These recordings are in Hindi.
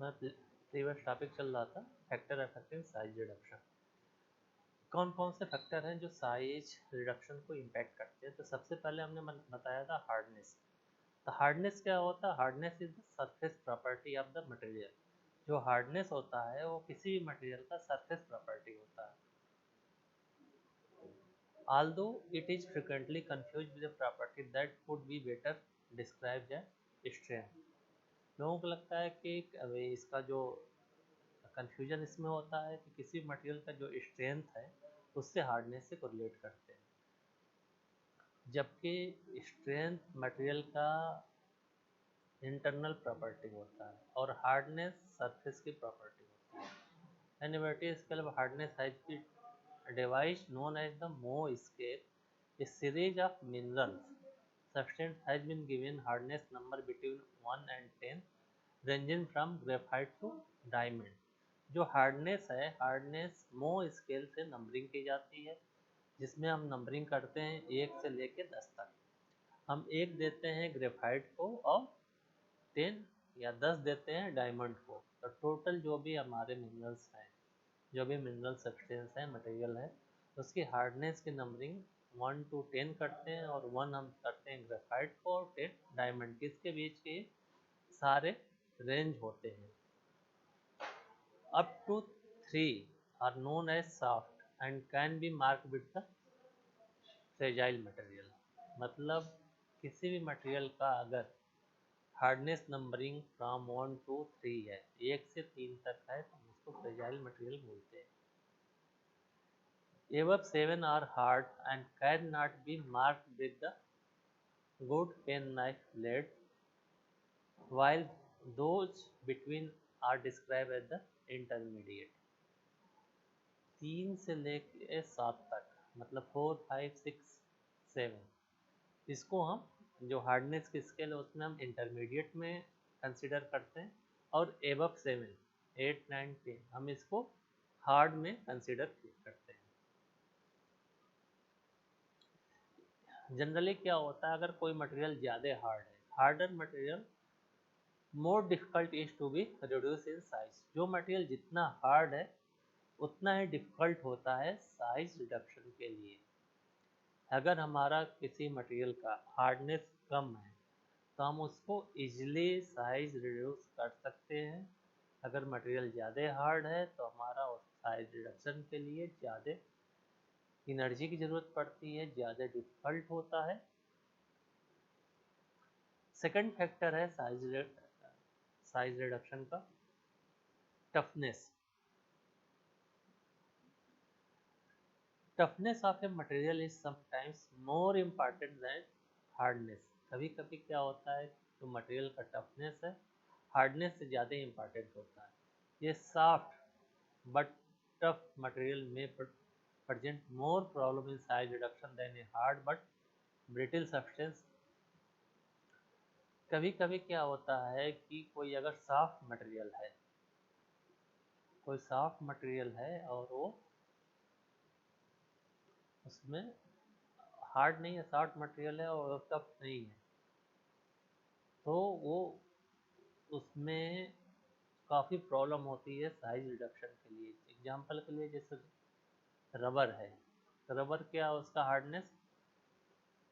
हमारा प्रीवियस टॉपिक चल रहा था फैक्टर अफेक्टिंग साइज रिडक्शन। कौन कौन से फैक्टर हैं जो साइज रिडक्शन को इम्पैक्ट करते हैं। तो सबसे पहले हमने बताया था हार्डनेस। तो हार्डनेस क्या होता है? Hardness is the surface property of the material. जो हार्डनेस होता है वो किसी भी मटेरियल का सरफेस प्रॉपर्टी होता है। Although it is frequently confused with a property that could be better described as strength। लोगों को लगता है कि इसका जो कन्फ्यूजन इसमें होता है कि किसी मटेरियल का जो स्ट्रेंथ है उससे हार्डनेस से कोरिलेट करते हैं, जबकि स्ट्रेंथ मटेरियल का इंटरनल प्रॉपर्टी होता है और हार्डनेस सरफेस की प्रॉपर्टी होती है। An inverted scale of hardness has been devised known as the Mohs scale. A series of minerals substance has been given hardness number between 1 and 10, ranging from graphite to diamond। जो हार्डनेस है, हार्डनेस मोह स्केल से नंबरिंग की जाती है, जिसमें हम नंबरिंग करते हैं 1 से लेके 10 तक। हम 1 देते हैं ग्रेफाइट को और 10 या 10 देते हैं डायमंड को। तो टोटल जो भी हमारे मिनरल्स हैं, जो भी मिनरल सब्सटेंस है, मटेरियल है, उसकी हार्डनेस की नंबरिंग 1 to 10 करते हैं और 1 हम करते हैं ग्रेफाइट को और 10 डायमंड की। इसके बीच के सारे रेंज होते हैं। Up to 3 are known as soft and can be marked with the fragile material। मतलब किसी भी मटेरियल का अगर हार्डनेस नंबरिंग फ्रॉम 1 to 3 है, 1 से 3 तक है, तो हम उसको फ्रेजाइल मटेरियल बोलते हैं। Above 7 are hard and cannot be marked with the good penknife blade, while those between are described as the intermediate। 3 से लेके 7 तक मतलब 4, 5, 6, 7, इसको हम जो हार्डनेस की स्केल है उसमें हम इंटरमीडिएट में कंसिडर करते हैं, और एबव 7, 8, 9, 10 हम इसको हार्ड में कंसिडर करते हैं। जनरली क्या होता है, अगर कोई मटेरियल ज़्यादा हार्ड है, harder material more difficult is to be reduce in size. जो मटेरियल जितना हार्ड है उतना ही डिफिकल्ट होता है साइज रिडक्शन के लिए। अगर हमारा किसी मटेरियल का हार्डनेस कम है तो हम उसको इजीली साइज रिड्यूस कर सकते हैं। अगर मटेरियल ज़्यादा हार्ड है तो हमारा उस साइज रिडक्शन के लिए ज़्यादा एनर्जी की ज़रूरत पड़ती है, ज़्यादा डिफिकल्ट होता है। सेकंड फैक्टर है साइज रिडक्शन का toughness. Toughness of a material is sometimes more important than hardness. कभी कभी क्या होता है, तो मटेरियल का टफनेस है हार्डनेस से ज़्यादा इम्पॉर्टेंट होता है। ये सॉफ्ट बट टफ मटेरियल में present more problem in size reduction than a hard but brittle substance। कभी कभी क्या होता है कि कोई अगर सॉफ्ट मटेरियल है, कोई सॉफ्ट मटेरियल है और वो उसमें हार्ड नहीं है, सॉफ्ट मटेरियल है और टफ नहीं है, तो वो उसमें काफ़ी प्रॉब्लम होती है साइज रिडक्शन के लिए। एग्जांपल के लिए जैसे रबर है, तो रबर क्या, उसका हार्डनेस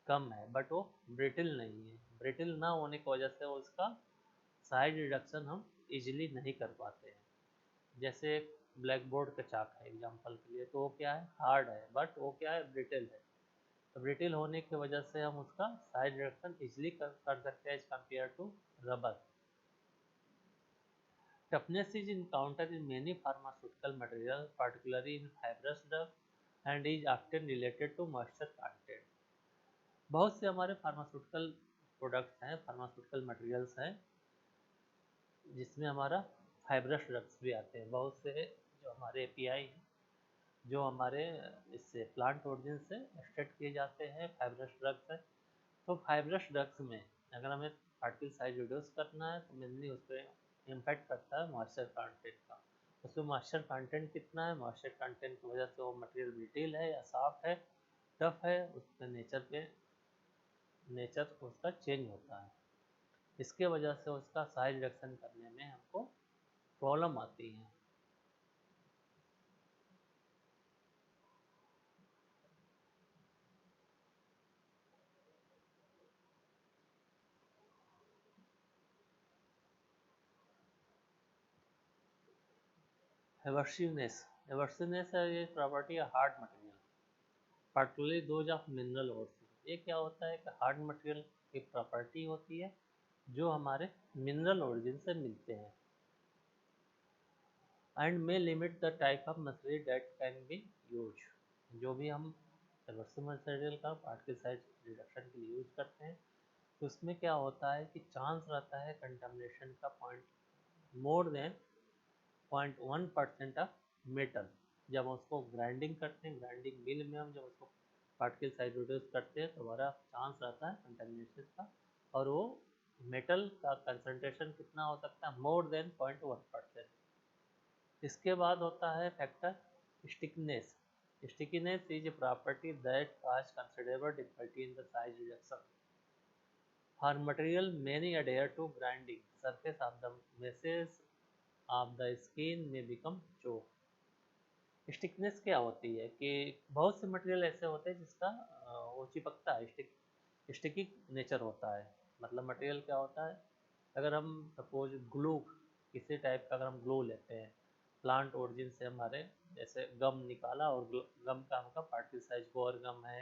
कम है बट वो ब्रिटिल नहीं है। ब्रिटिल ना होने की वजह से उसका साइज रिडक्शन हम इजीली नहीं कर पाते हैं। जैसे ब्लैक बोर्ड का चाक है एग्जांपल के लिए, तो वो क्या है, हार्ड है बट वो क्या है, ब्रिटिल है। तो ब्रिटिल होने की वजह से हम उसका साइज रिडक्शन इजीली कर सकते हैं as compare to rubber. Toughness is encounter in many pharmaceutical material particularly in fibrous drug and is often related to moisture content। बहुत से हमारे फार्मास्यूटिकल प्रोडक्ट्स हैं, फार्मास्यूटिकल मटेरियल्स हैं, जिसमें हमारा फाइब्रस ड्रग्स भी आते हैं। बहुत से जो हमारे एपीआई हैं, जो हमारे इससे प्लांट ओरिजिन से एक्सट्रैक्ट किए जाते हैं, फाइब्रस ड्रग्स हैं। तो फाइब्रस ड्रग्स में अगर हमें पार्टिकल साइज रिड्यूस करना है तो मेनली उस पर इम्पैक्ट करता है मॉइस्चर कंटेंट का। उसमें मॉइस्चर कंटेंट कितना है, मॉइस्चर कंटेंट की वजह से वो मटेरियल ब्रिटिल है या सॉफ्ट है, टफ है, उसके नेचर उसका चेंज होता है। इसके वजह से उसका साइज रिडक्शन करने में हमको प्रॉब्लम आती है। एवर्सिवनेस, एवर्सिवनेस है ये प्रॉपर्टी है hard material, particularly those of mineral ores. ये क्या होता है कि हार्ड मटेरियल की प्रॉपर्टी होती है जो हमारे मिनरल ओरिजिन से मिलते हैं, and may limit the type of material that can be use. जो भी हम एवर्सिव मटेरियल का पार्टिकल साइज रिडक्शन के लिए यूज करते हैं, तो उसमें क्या होता है कि चांस रहता है कंटामिनेशन का point more than 0.1% of metal. जब हम उसको ग्राइंडिंग करते हैं, ग्राइंडिंग मिल में हम जब उसको पार्टिकल साइज रिड्यूस करते हैं, तो हमारा चांस रहता है कंटामिनेशन का, और वो मेटल का कंसंट्रेशन कितना हो सकता है, मोर देन 0.1%। इसके बाद होता है factor stickiness. Stickiness is a property that cause considerable difficulty in the size reduction. For material many adhere to grinding, surface of the meshes of the skin may become choke। Stickiness क्या होती है कि बहुत से मटेरियल ऐसे होते हैं जिसका वो चिपकता है, स्टिकी नेचर होता है। मतलब मटेरियल क्या होता है, अगर हम सपोज ग्लू, किसी टाइप का अगर हम ग्लू लेते हैं प्लांट ओरिजिन से, हमारे जैसे गम निकाला और गम का हमका पार्टिकल साइज गोर गम है,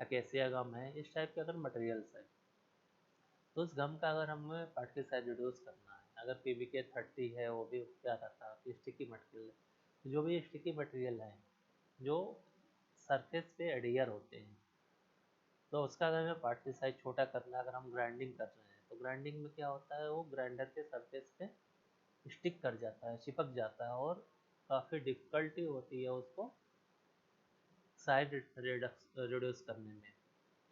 अकेसिया गम है, इस टाइप के अगर मटेरियल्स है, तो उस गम का अगर हमें पार्टिकल साइज रिड्यूस करना है, अगर PBK30 है, वो भी क्या रहता है स्टिकी मटेरियल है। जो भी स्टिकी मटेरियल है जो सरफेस पे एडियर होते हैं, तो उसका अगर हमें पार्टिकल साइज छोटा करना है, अगर हम ग्राइंडिंग कर रहे हैं, तो ग्राइंडिंग में क्या होता है, वो ग्राइंडर के सरफेस पे स्टिक कर जाता है, चिपक जाता है, और काफ़ी डिफ़िकल्टी होती है उसको साइज रिड्यूस करने में।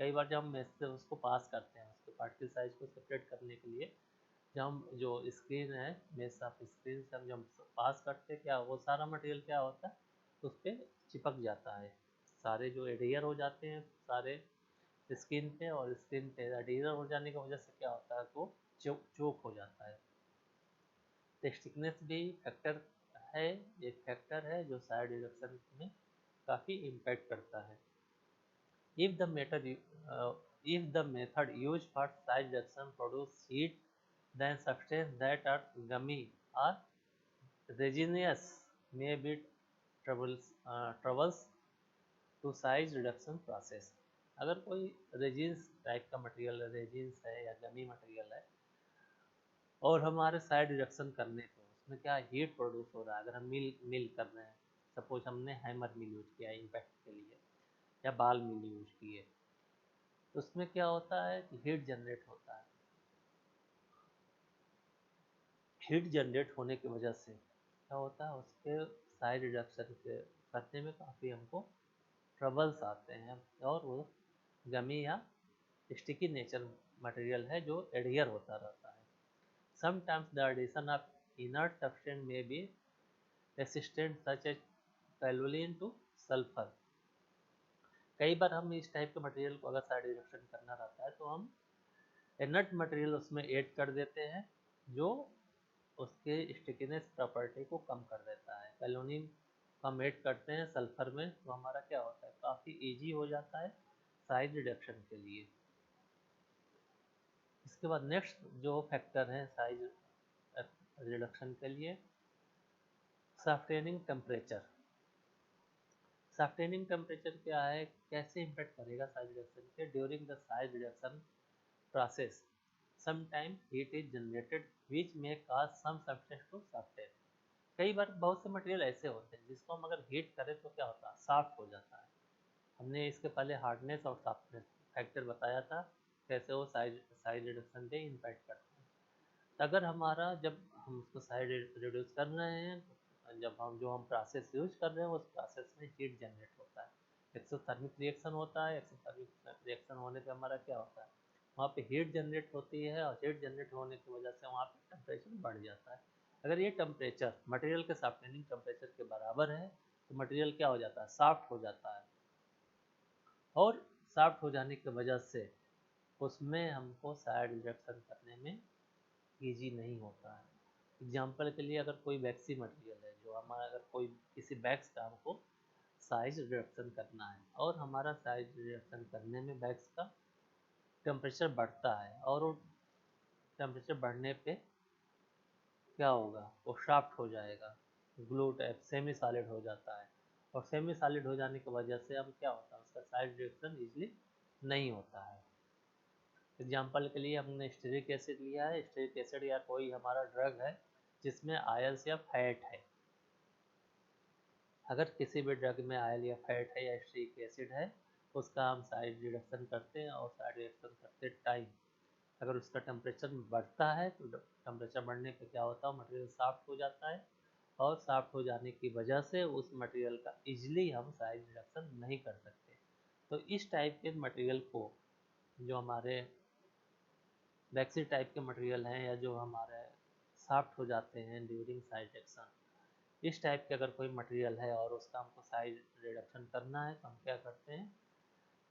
कई बार जब हम मेस से उसको पास करते हैं, उसके पार्टिकल साइज को सेपरेट करने के लिए, जब हम जो स्क्रीन है मेस ऑफ स्क्रीन से हम जब पास करते हैं, क्या वो सारा मटेरियल क्या होता है उस पर चिपक जाता है, सारे जो एडियर हो जाते हैं सारे स्किन पे, और स्किन पे एडियर हो जाने की वजह से क्या होता है तो चोक हो जाता है। तो स्टिकनेस भी फैक्टर है, एक फैक्टर है जो साइड रिडक्शन में काफ़ी इम्पैक्ट करता है। If the method if the method used for size reduction produce heat, then substances that are gummy or resinous may be troubles to size reduction process। अगर कोई रेजिन्स टाइप का मटेरियल है, रेजिन्स है या गमी मटेरियल है, और हमारे साइड रिडक्शन करने को उसमें क्या हीट प्रोड्यूस हो रहा है, अगर हम मिल कर रहे हैं, सपोज हमने हैमर मिल यूज किया इम्पैक्ट के लिए या बाल मिल यूज किए, तो उसमें क्या होता है कि हीट जनरेट होता है। हीट जनरेट होने की वजह से क्या होता है, उसके साइज रिडक्शन के करने में काफ़ी हमको ट्रबल्स आते हैं, और वो गमी या स्टिकी नेचर मटेरियल है जो एडियर होता रहता है। Sometimes the addition of inert substance may be resistant such as toluene to sulphur. कई बार हम इस टाइप के मटेरियल को अगर साइड रिडक्शन करना रहता है, तो हम इनर्ट मटेरियल उसमें ऐड कर देते हैं जो उसके स्टिकीनेस प्रॉपर्टी को कम कर देता है। कैलोनिन हम ऐड करते हैं सल्फर में, तो हमारा क्या होता है काफ़ी इजी हो जाता है साइज रिडक्शन के लिए। इसके बाद नेक्स्ट जो फैक्टर है साइज रिडक्शन के लिए, सॉफ्टनिंग टेम्परेचर। सॉफ्टनिंग टेम्परेचर क्या है, कैसे इम्पेक्ट करेगा साइज रिडक्शन के, during the size reduction process sometimes heat is generated which may cause some substance to soften। कई बार बहुत से मटेरियल ऐसे होते हैं जिसको हम अगर हीट करें तो क्या होता है सॉफ्ट हो जाता है। हमने इसके पहले हार्डनेस और सॉफ्टनेस फैक्टर बताया था, कैसे वो साइज रिडक्शन पे इम्पैक्ट करते हैं। तो अगर हमारा जब हम उसको साइज रिड्यूस कर रहे हैं, जब हम जो हम प्रोसेस यूज कर रहे हैं उस प्रोसेस में हीट जनरेट होता है, एक्सोथर्मिक रिएक्शन होता है। एक्सोथर्मिक रिएक्शन होने पे हमारा क्या होता है, वहाँ पे हीट जनरेट होती है, और हीट जनरेट होने की वजह से वहाँ पे टेम्परेचर बढ़ जाता है। अगर ये टेम्परेचर मटेरियल के सॉफ्टनिंग टेम्परेचर के बराबर है, तो मटेरियल क्या हो जाता है सॉफ्ट हो जाता है, और सॉफ्ट हो जाने की वजह से उसमें हमको साइड रिडक्शन करने में ईजी नहीं होता है। एग्जाम्पल के लिए अगर कोई वैक्सी मटेरियल है, जो हमारा अगर कोई किसी बैग्स का हमको साइज रिडक्शन करना है और हमारा साइज रिडक्शन करने में बैग्स का टेम्परेचर बढ़ता है और वो टेम्परेचर बढ़ने पे क्या होगा, वो शाफ्ट हो जाएगा, ग्लू टाइप सेमी सॉलिड हो जाता है। और सेमी सॉलिड हो जाने की वजह से हम क्या होता है, उसका साइज रिडक्शन इजली नहीं होता है। एग्जाम्पल के लिए हमने स्टेरिक एसिड लिया है, स्टेरिक एसिड या कोई हमारा ड्रग है जिसमें आयल्स या फैट है। अगर किसी भी ड्रग में आयल या फैट है या स्टेरिक एसिड है, उसका हम साइड रिडक्शन करते हैं और साइड रिडक्शन करते टाइम अगर उसका टेम्परेचर बढ़ता है तो टेम्परेचर बढ़ने पे क्या होता है, मटेरियल सॉफ्ट हो जाता है और सॉफ्ट हो जाने की वजह से उस मटेरियल का इजीली हम साइज रिडक्शन नहीं कर सकते। तो इस टाइप के मटेरियल को, जो हमारे वैक्सी टाइप के मटेरियल हैं या जो हमारे सॉफ्ट हो जाते हैं ड्यूरिंग साइज रिडक्शन, इस टाइप के अगर कोई मटेरियल है और उसका हमको साइज रिडक्शन करना है तो हम क्या करते हैं,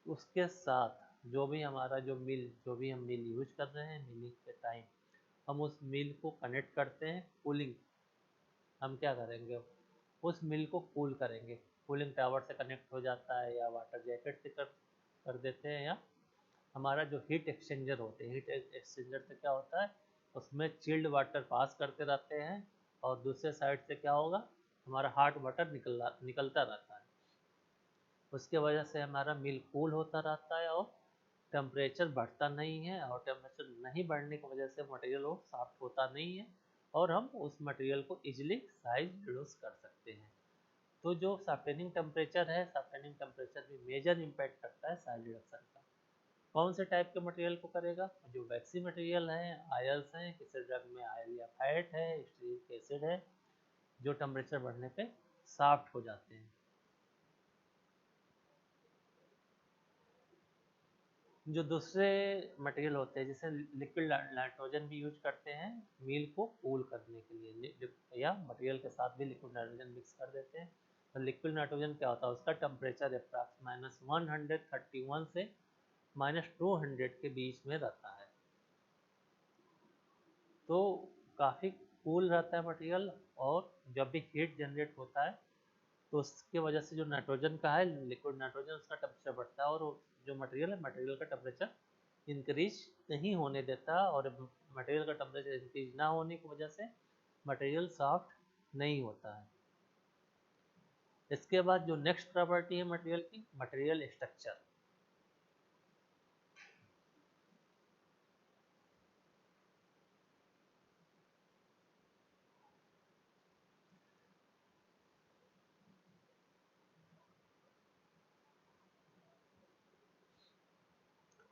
उसके साथ जो भी हम मिल यूज कर रहे हैं, मिलिंग के टाइम हम उस मिल को कनेक्ट करते हैं। कूलिंग हम क्या करेंगे, उस मिल को कूल करेंगे, कूलिंग टावर से कनेक्ट हो जाता है या वाटर जैकेट से कर देते हैं, या हमारा जो हीट एक्सचेंजर होते हैं, हीट एक्सचेंजर से क्या होता है, उसमें चिल्ड वाटर पास करते रहते हैं और दूसरे साइड से क्या होगा, हमारा हॉट वाटर निकलता रहता है। उसके वजह से हमारा मिल कूल होता रहता है और टेम्परेचर बढ़ता नहीं है, और टेम्परेचर नहीं बढ़ने की वजह से मटेरियल वो सॉफ्ट होता नहीं है और हम उस मटेरियल को इजीली साइज रिड्यूस कर सकते हैं। तो जो सॉफ्टनिंग टेम्परेचर है, सॉफ्टनिंग टेम्परेचर भी मेजर इम्पैक्ट करता है साइज रिडक्शन का। कौन से टाइप के मटेरियल को करेगा, जो वैक्सी मटेरियल हैं, आयल्स हैं, किसी ड्रग में आयल या फैट है, स्टीरिक एसिड है, जो टेम्परेचर बढ़ने पे सॉफ्ट हो जाते हैं। जो दूसरे मटेरियल होते हैं जैसे लिक्विड नाइट्रोजन भी यूज करते हैं मील को कूल करने के लिए, या मटेरियल के साथ भी लिक्विड नाइट्रोजन मिक्स कर देते हैं। तो लिक्विड नाइट्रोजन क्या होता है, उसका टेम्परेचर अप्रॉक्स -131 से -200 के बीच में रहता है। तो काफ़ी कूल रहता है मटेरियल, और जब भी हीट जनरेट होता है तो उसके वजह से जो नाइट्रोजन का है, लिक्विड नाइट्रोजन, उसका टेम्परेचर बढ़ता है और जो मटेरियल है, मटेरियल का टेम्परेचर इंक्रीज नहीं होने देता, और मटेरियल का टेम्परेचर इंक्रीज ना होने की वजह से मटेरियल सॉफ्ट नहीं होता है। इसके बाद जो नेक्स्ट प्रॉपर्टी है मटेरियल की, मटेरियल स्ट्रक्चर।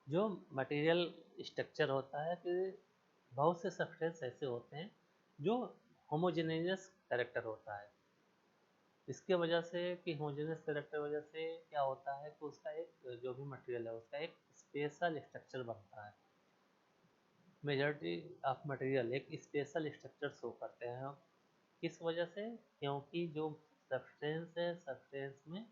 जो मटेरियल स्ट्रक्चर होता है कि बहुत से सब्सटेंस ऐसे होते हैं जो होमोजेनियस कैरेक्टर होता है। इसके वजह से कि होमोजेनियस कैरेक्टर वजह से क्या होता है कि उसका एक जो भी मटेरियल है उसका एक स्पेशल स्ट्रक्चर बनता है। मेजॉरिटी ऑफ मटेरियल एक स्पेशल स्ट्रक्चर शो करते हैं। किस वजह से, क्योंकि जो सब्सटेंस है, सब्सटेंस में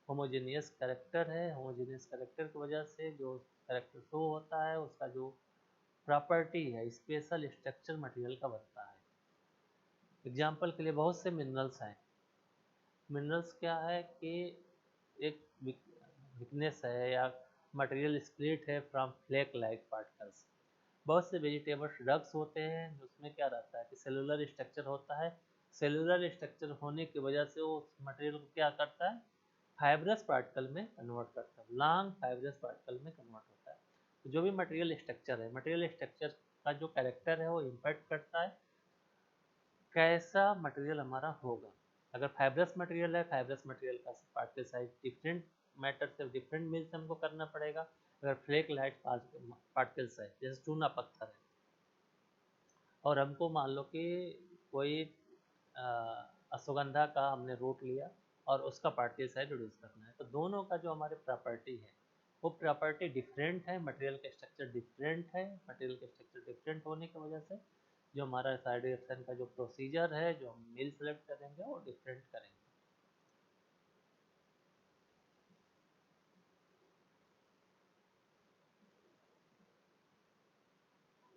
होमोजेनियस कैरेक्टर है, होमोजेनियस कैरेक्टर की वजह से जो कैरेक्टर शो होता है उसका जो प्रॉपर्टी है, स्पेशल स्ट्रक्चर मटेरियल का बनता है। एग्जाम्पल के लिए बहुत से मिनरल्स हैं। मिनरल्स क्या है कि एक वीकनेस है या मटेरियल स्प्लिट है फ्रॉम फ्लेक लाइक पार्टिकल्स। बहुत से वेजिटेबल्स ड्रग्स होते हैं जिसमें क्या रहता है कि सेलुलर स्ट्रक्चर होता है। सेलुलर स्ट्रक्चर होने की वजह से वो मटेरियल को क्या करता है, फाइब्रस पार्टिकल में कन्वर्ट करता है, लॉन्ग फाइब्रस पार्टिकल में कन्वर्ट होता है। तो जो भी मटेरियल स्ट्रक्चर है, मटेरियल स्ट्रक्चर का जो कैरेक्टर है वो इम्पैक्ट करता है कैसा मटेरियल हमारा होगा। अगर फाइब्रस मटेरियल है, फाइब्रस मटेरियल का पार्टिकल साइज डिफरेंट मैटर से डिफरेंट मिल से हमको करना पड़ेगा। अगर फ्लेक लाइट पार्टिकल साइज जैसे चूना पत्थर है, और हमको मान लो कि कोई अश्वगंधा का हमने रूट लिया और उसका पार्टिकल साइज रिड्यूस करना है, तो दोनों का जो हमारे प्रॉपर्टी है वो प्रॉपर्टी डिफरेंट है, मटेरियल का स्ट्रक्चर डिफरेंट है। मटेरियल का स्ट्रक्चर डिफरेंट होने की वजह से जो हमारा साइड रिएक्शन का जो प्रोसीजर है, जो हम मिल सेलेक्ट करेंगे वो डिफरेंट करेंगे।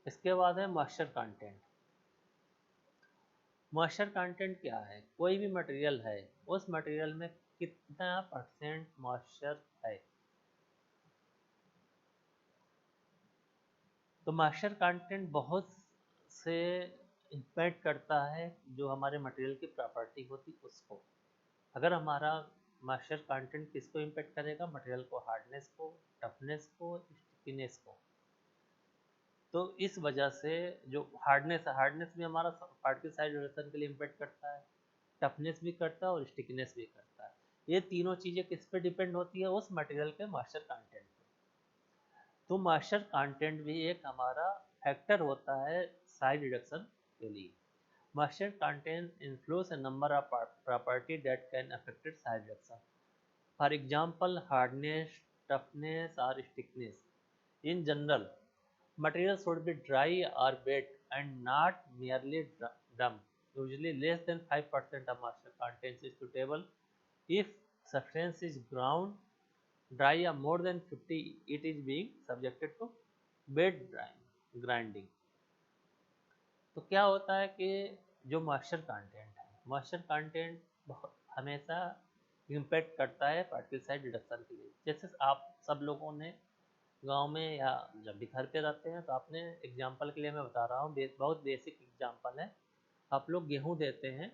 इसके बाद है मॉइस्चर कंटेंट। मॉइस्चर कंटेंट क्या है? कोई भी मटेरियल है, उस मटेरियल में कितना परसेंट मॉइस्चर है। तो मॉइस्चर कंटेंट बहुत से इम्पैक्ट करता है जो हमारे मटेरियल की प्रॉपर्टी होती उसको। अगर हमारा मॉइस्चर कंटेंट किसको इम्पैक्ट करेगा? मटेरियल को, हार्डनेस को, टफनेस को, स्टिकीनेस को। तो इस वजह से जो हार्डनेस भी हमारा पार्टिकल साइज रिडक्शन के लिए इम्पैक्ट करता है, टफनेस भी करता है और स्टिकनेस भी करता है। ये तीनों चीज़ें किस पे डिपेंड होती है? उस मटेरियल के मॉइस्चर कंटेंट पे। तो मॉइस्चर कंटेंट भी एक हमारा फैक्टर होता है साइज रिडक्शन के लिए। Moisture content influence a number of property that can affected size reduction. For example hardness, toughness और stickiness. In general material should be dry or wet and not merely damp. Usually less than 5% of moisture content is suitable. If substance is ground dry or more than 50, it is being subjected to bed grinding. तो क्या होता है कि जो मॉइस्चर कंटेंट है, मॉइस्चर कंटेंट बहुत हमेशा इम्पैक्ट करता है पार्टिकल साइज रिडक्शन के लिए। जैसे आप सब लोगों ने गांव में या जब भी घर पे रहते हैं तो आपने, एग्जांपल के लिए मैं बता रहा हूँ, बहुत बेसिक एग्जांपल है। आप लोग गेहूं देते हैं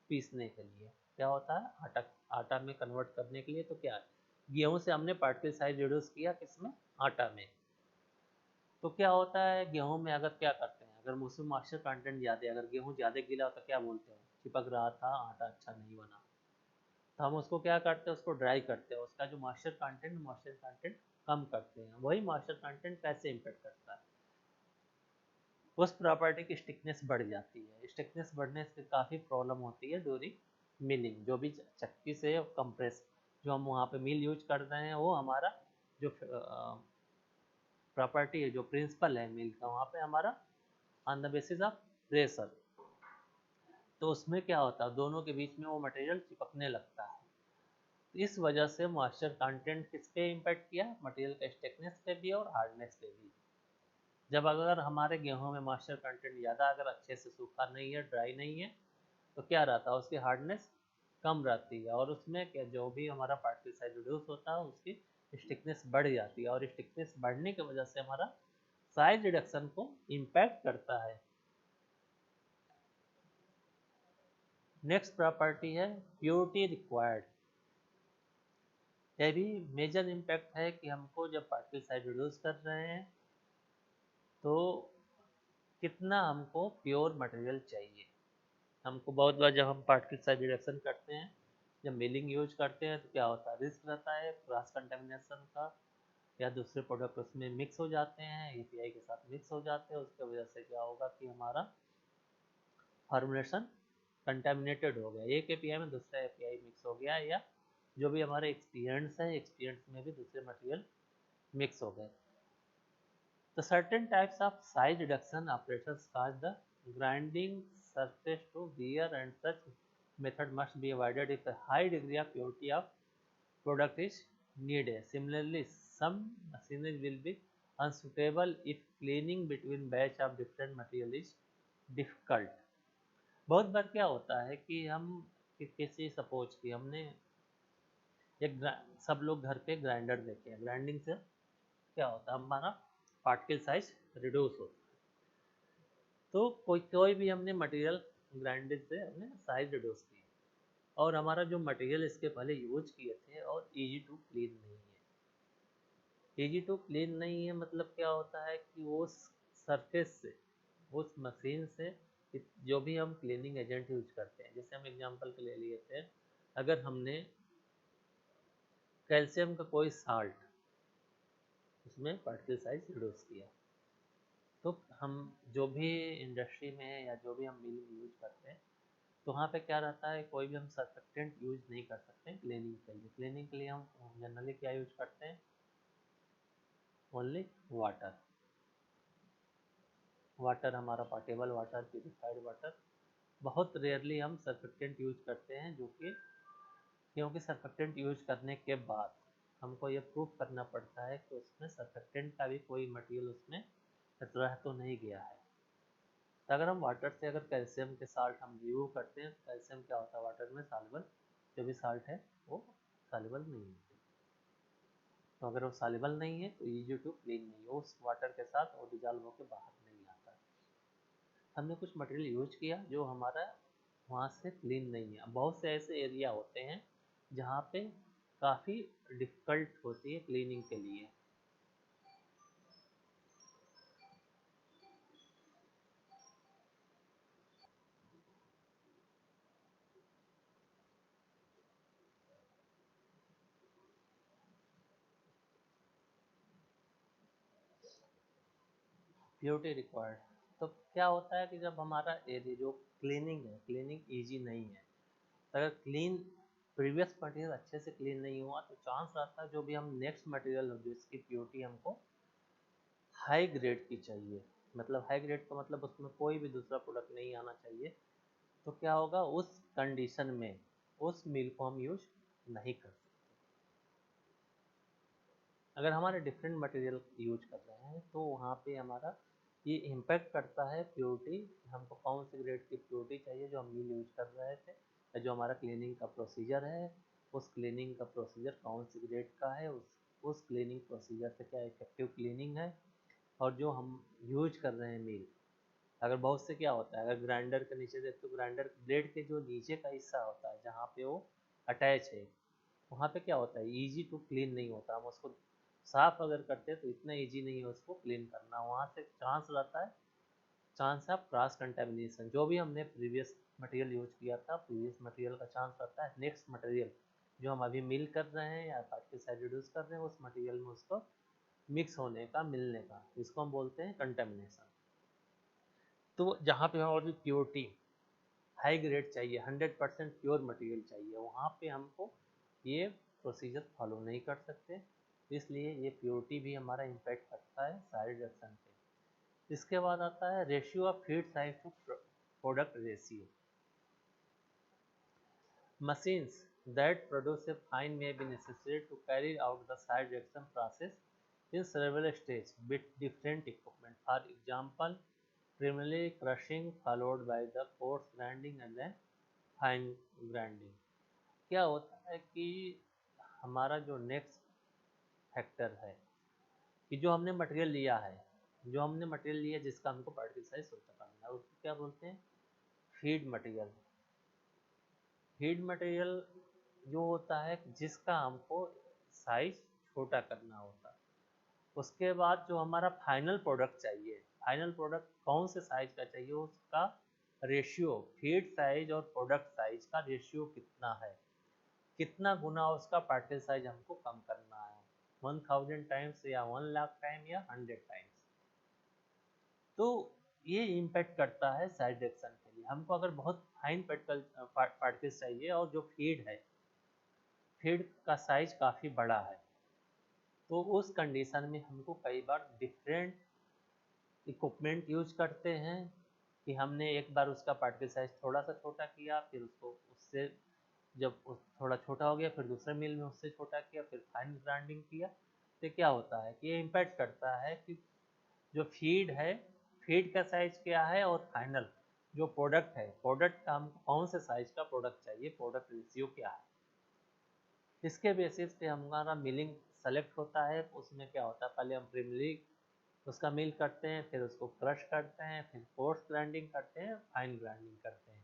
पीसने के लिए, क्या होता है? आटा, आटा में कन्वर्ट करने के लिए। तो क्या है, गेहूं से हमने पार्टिकल साइज रिड्यूस किया, किसमें? आटा में। तो क्या होता है, गेहूं में अगर क्या करते हैं, अगर उसमें मॉइस्चर कंटेंट ज़्यादा है, अगर गेहूं ज़्यादा गीला होता, क्या बोलते हैं? चिपक रहा था, आटा अच्छा नहीं बना। तो हम उसको क्या करते हैं? उसको ड्राई करते हैं, उसका जो मॉइस्चर कंटेंट कम करते हैं। वही मॉइस्चर कंटेंट कैसे इम्पेक्ट करता है? उस प्रॉपर्टी की स्टिकनेस बढ़ जाती है। स्टिकनेस बढ़ने से काफ़ी प्रॉब्लम होती है ड्यूरिंग मिलिंग। जो भी चक्की से कंप्रेस, जो हम वहाँ पे मिल यूज कर रहे हैं, वो हमारा जो प्रॉपर्टी है, जो प्रिंसिपल है मिल का, वहाँ पे हमारा on the basis of pressure. तो उसमें क्या होता है, दोनों के बीच में वो मटेरियल चिपकने लगता है। इस वजह से मॉइस्चर कंटेंट किस पे इम्पैक्ट किया? मटेरियल का स्टिकनेस पे भी और हार्डनेस पे भी। जब अगर हमारे गेहूं में मॉइस्चर कंटेंट ज़्यादा, अगर अच्छे से सूखा नहीं है, ड्राई नहीं है, तो क्या रहता है? उसकी हार्डनेस कम रहती है और उसमें क्या, जो भी हमारा पार्टिकल साइज रिड्यूस होता है उसकी स्टिकनेस बढ़ जाती है, और स्टिकनेस बढ़ने की वजह से हमारा साइज रिडक्शन को इम्पैक्ट करता है। नेक्स्ट प्रॉपर्टी है प्योरिटी रिक्वायर्ड। यह भी मेजर इम्पैक्ट है कि हमको जब पार्टिकल साइज रिड्यूस कर रहे हैं तो कितना हमको प्योर मटेरियल चाहिए। हमको बहुत बार जब हम पार्टिकल साइज रिडक्शन करते हैं, जब मिलिंग यूज करते हैं, तो क्या होता है? रिस्क रहता है क्रॉस कंटेमिनेशन का, या दूसरे प्रोडक्ट उसमें मिक्स हो जाते हैं, एपीआई के साथ मिक्स हो जाते हैं। उसकी वजह से क्या होगा कि हमारा फॉर्मुलेशन कंटेमिनेटेड हो गया, एक एपीआई में दूसरा एपीआई मिक्स हो गया, या जो भी हमारे एक्सपीरियंस है, एक्सपीरियंस में भी दूसरे मटेरियल मिक्स हो गए। The certain types of size reduction operators cause the grinding surface to wear, and such method must be avoided if a high degree of purity of product is needed. Similarly, some machinery will be unsuitable if cleaning between batch of different material is difficult. बहुत बार क्या होता है कि हम किसी, सपोज कि हमने एक, सब लोग घर पे ग्राइंडर देखे हैं, ग्राइंडिंग से क्या होता है, हमारा पार्टिकल साइज रिड्यूस होता है। तो कोई कोई भी हमने मटेरियल ग्राइंडिंग से हमने साइज रिड्यूस की, और हमारा जो मटेरियल इसके पहले यूज किए थे और इजी टू क्लीन नहीं है। इजी टू क्लीन नहीं है मतलब क्या होता है कि वो सरफेस से, उस मशीन से जो भी हम क्लीनिंग एजेंट यूज करते हैं, जैसे हम एग्जांपल के लिए लिए थे, अगर हमने कैल्शियम का कोई साल्ट उसमें पार्टिकल साइज रिड्यूस किया, तो हम जो भी इंडस्ट्री में या जो भी हम मिल यूज करते हैं, तो वहाँ पे क्या रहता है, कोई भी हम सर्फेक्टेंट यूज नहीं कर सकते क्लीनिंग के लिए। क्लीनिंग के लिए हम जनरली क्या यूज करते हैं? Only water. वाटर हमारा पोर्टेबल वाटर, प्यूरिफाइड वाटर। बहुत रेयरली हम सर्फेक्टेंट यूज करते हैं, जो कि क्योंकि सर्फेक्टेंट यूज करने के बाद हमको ये प्रूफ करना पड़ता है कि उसमें सर्फेक्टेंट का भी कोई मटेरियल उसमें रह तो नहीं गया है। तो अगर हम वाटर से अगर कैल्शियम के साल्ट हम रिमूव करते हैं, कैल्शियम क्या होता है वाटर में सॉल्युबल, जो भी साल्ट है वो सॉल्युबल नहीं है। तो अगर वो सॉल्युबल नहीं है तो इजी टू क्लीन नहीं है, उस वाटर के साथ वो डिजॉल्व होकर बाहर नहीं आता है। हमने कुछ मटेरियल यूज किया जो हमारा वहाँ से क्लीन नहीं है। बहुत से ऐसे एरिया होते हैं जहाँ पे काफ़ी डिफ़िकल्ट होती है क्लीनिंग के लिए। प्योरिटी रिक्वायर्ड, तो क्या होता है कि जब हमारा एरिया जो क्लीनिंग है, क्लीनिंग ईजी नहीं है, अगर क्लीन प्रीवियस मटेरियल अच्छे से क्लीन नहीं हुआ तो चांस रहता है जो भी हम नेक्स्ट मटेरियल जिसकी प्योरिटी हमको हाई ग्रेड की चाहिए, मतलब हाई ग्रेड का मतलब उसमें कोई भी दूसरा प्रोडक्ट नहीं आना चाहिए, तो क्या होगा उस कंडीशन में उस मिल को हम यूज नहीं कर सकते। अगर हमारे डिफरेंट मटेरियल यूज कर रहे हैं तो वहाँ पे हमारा ये इम्पेक्ट करता है प्योरिटी, हमको कौन से ग्रेड की प्योरिटी चाहिए जो हम मिल यूज कर रहे थे, या जो हमारा क्लीनिंग का प्रोसीजर है उस क्लीनिंग का प्रोसीजर कौन से ग्रेड का है, उस क्लीनिंग प्रोसीजर से क्या इफेक्टिव क्लीनिंग है, और जो हम यूज कर रहे हैं मिल, अगर बहुत से क्या होता है अगर ग्राइंडर के नीचे देख तो ग्राइंडर ब्लेड के जो नीचे का हिस्सा होता है जहाँ पे वो अटैच है, वहाँ पे क्या होता है इजी टू क्लीन नहीं होता, हम उसको साफ अगर करते हैं तो इतना इजी नहीं है उसको क्लीन करना, वहाँ से चांस रहता है, चांस ऑफ क्रॉस कंटेमिनेशन, जो भी हमने प्रीवियस मटेरियल यूज किया था प्रीवियस मटेरियल का चांस रहता है नेक्स्ट मटेरियल जो हम अभी मिल कर रहे हैं या पार्टिसाइड रिड्यूस कर रहे हैं उस मटेरियल में उसको मिक्स होने का, मिलने का, इसको हम बोलते हैं कंटेमिनेशन। तो जहाँ पे और भी प्योरिटी हाई ग्रेड चाहिए, 100% प्योर मटेरियल चाहिए, वहाँ पे हमको ये प्रोसीजर फॉलो नहीं कर सकते, इसलिए ये प्योरिटी भी हमारा इम्पैक्ट करता है साइड रिएक्शन पे। इसके बाद आता है ratio of feed size to product ratio. Machines that produce a fine may be necessary to carry out the side reaction process in several stages with different equipment. For example, primarily crushing followed by the coarse grinding and then fine grinding. क्या होता है कि हमारा जो नेक्स्ट फैक्टर है कि जो हमने मटेरियल लिया है, जो हमने मटेरियल लिया जिसका हमको पार्टिकल साइज छोटा करना है उसको क्या बोलते हैं फीड मटेरियल। फीड मटेरियल जो होता है जिसका हमको साइज छोटा करना होता है। उसके बाद जो हमारा फाइनल प्रोडक्ट चाहिए, फाइनल प्रोडक्ट कौन से साइज का चाहिए उसका रेशियो, फीड साइज और प्रोडक्ट साइज का रेशियो कितना है, कितना गुना उसका पार्टिकल साइज हमको कम करना है, 1000 टाइम्स या 1 लाख टाइम या 100 टाइम्स। तो ये इम्पैक्ट करता है साइड रिएक्शन के लिए। हमको अगर बहुत फाइन पार्टिकल्स चाहिए और जो फीड है, फीड का साइज काफ़ी बड़ा है, तो उस कंडीशन में हमको कई बार डिफरेंट इक्विपमेंट यूज करते हैं कि हमने एक बार उसका पार्टिकल साइज थोड़ा सा छोटा किया, फिर उसको उससे जब थोड़ा छोटा हो गया फिर दूसरे मिल में उससे छोटा किया, फिर फाइन ग्राइंडिंग किया। तो क्या होता है कि ये इम्पैक्ट करता है कि जो फीड है, फीड का साइज क्या है, और फाइनल जो प्रोडक्ट है, प्रोडक्ट का हमको कौन से साइज का प्रोडक्ट चाहिए, प्रोडक्ट रेशियो क्या है, इसके बेसिस पे हमारा मिलिंग सेलेक्ट होता है। उसमें क्या होता है पहले हम प्रीमिली उसका मिल करते हैं, फिर उसको क्रश करते हैं, फिर कोर्स ग्राइंडिंग करते हैं, फाइन ग्राइंडिंग करते हैं।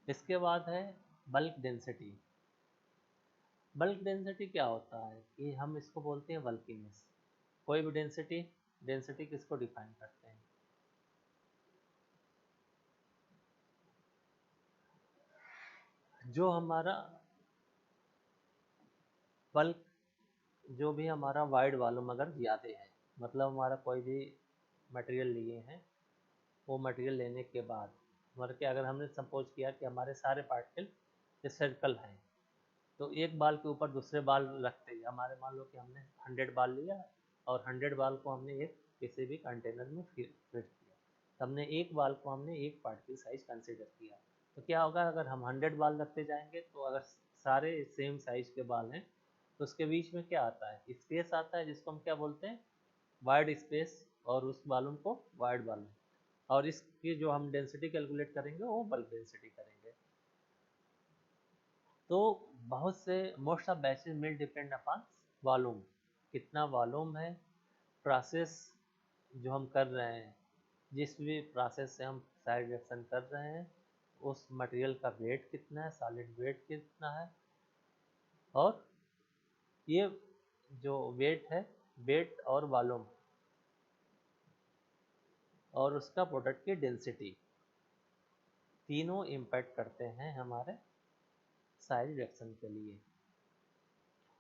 इसके बाद है बल्क डेंसिटी। बल्क डेंसिटी क्या होता है कि हम इसको बोलते हैं बल्कीनेस। कोई भी डेंसिटी, डेंसिटी किसको डिफाइन करते हैं, जो हमारा बल्क, जो भी हमारा वाइड वॉल्यूम अगर ज़्यादा है, मतलब हमारा कोई भी मटेरियल लिए हैं, वो मटेरियल लेने के बाद हमारे क्या, अगर हमने सपोज किया कि हमारे सारे पार्टिकल सर्कल हैं, तो एक बाल के ऊपर दूसरे बाल रखते ही हमारे, मान लो कि हमने 100 बाल लिया और 100 बाल को हमने एक किसी भी कंटेनर में फिट किया, तो हमने एक बाल को हमने एक पार्टिकल साइज कंसिडर किया। तो क्या होगा, अगर हम 100 बाल रखते जाएंगे तो अगर सारे सेम साइज के बाल हैं तो उसके बीच में क्या आता है, स्पेस आता है, जिसको हम क्या बोलते हैं, वाइड स्पेस, और उस बालून को वाइड बालून। और इसकी जो हम डेंसिटी कैलकुलेट करेंगे वो बल्क डेंसिटी करेंगे। तो बहुत से most of batches mill depend upon volume, कितना वॉल्यूम है, प्रोसेस जो हम कर रहे हैं, जिस भी प्रोसेस से हम साइड रिएक्शन कर रहे हैं उस मटेरियल का वेट कितना है, सॉलिड वेट कितना है, और ये जो वेट है, वेट और वॉल्यूम और उसका प्रोडक्ट की डेंसिटी, तीनों इम्पैक्ट करते हैं हमारे साइड रिएक्शन के लिए।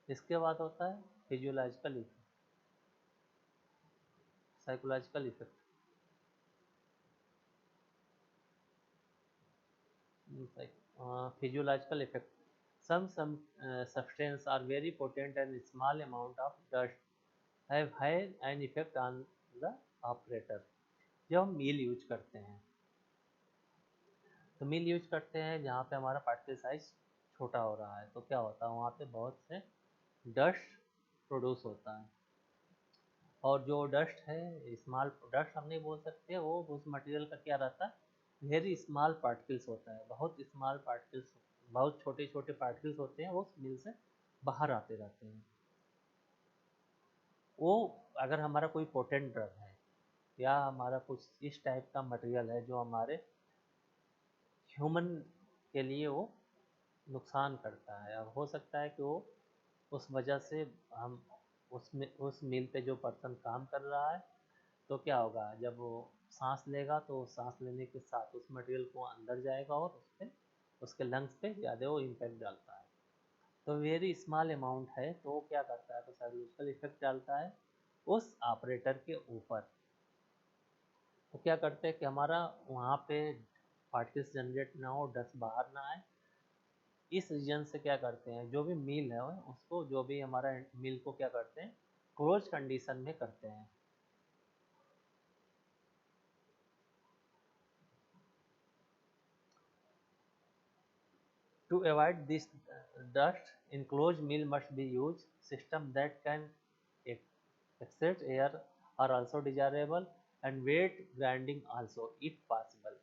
इसके बाद होता है physiological effect, psychological effect. Physiological effect. Some substances are very potent and small amount of dust have high an effect on the operator. जब हम मील यूज करते हैं तो मील यूज करते हैं जहाँ पे हमारा पार्टिकल साइज छोटा हो रहा है, तो क्या होता है वहाँ पे बहुत से डस्ट प्रोड्यूस होता है। और जो डस्ट है, स्मॉल डस्ट हम नहीं बोल सकते, वो उस मटेरियल का क्या रहता है, वेरी स्मॉल पार्टिकल्स होता है, बहुत स्मॉल पार्टिकल्स, बहुत छोटे छोटे पार्टिकल्स होते हैं, वो मिल से बाहर आते रहते हैं। वो अगर हमारा कोई पोटेंट ड्रग है या हमारा कुछ इस टाइप का मटेरियल है जो हमारे ह्यूमन के लिए वो नुकसान करता है, अब हो सकता है कि वो उस वजह से हम उसमें उस मिल पे जो पर्सन काम कर रहा है तो क्या होगा, जब वो सांस लेगा तो सांस लेने के साथ उस मटेरियल को अंदर जाएगा और उस पर उसके लंग्स पे ज़्यादा वो इम्पैक्ट डालता है। तो वेरी स्मॉल अमाउंट है तो वो क्या करता है, तो साइकोलॉजिकल इफेक्ट डालता है उस ऑपरेटर के ऊपर। तो क्या करते हैं कि हमारा वहाँ पे पार्टिकल्स जनरेट ना हो, डस्ट बाहर ना आए, इस रीजन से क्या करते हैं, जो भी मील है उसको, जो भी हमारा मील को क्या करते हैं, क्लोज कंडीशन में करते हैं। To avoid this dust, enclosed mill must be used. System that can extract air are also desirable, and wet grinding also if possible.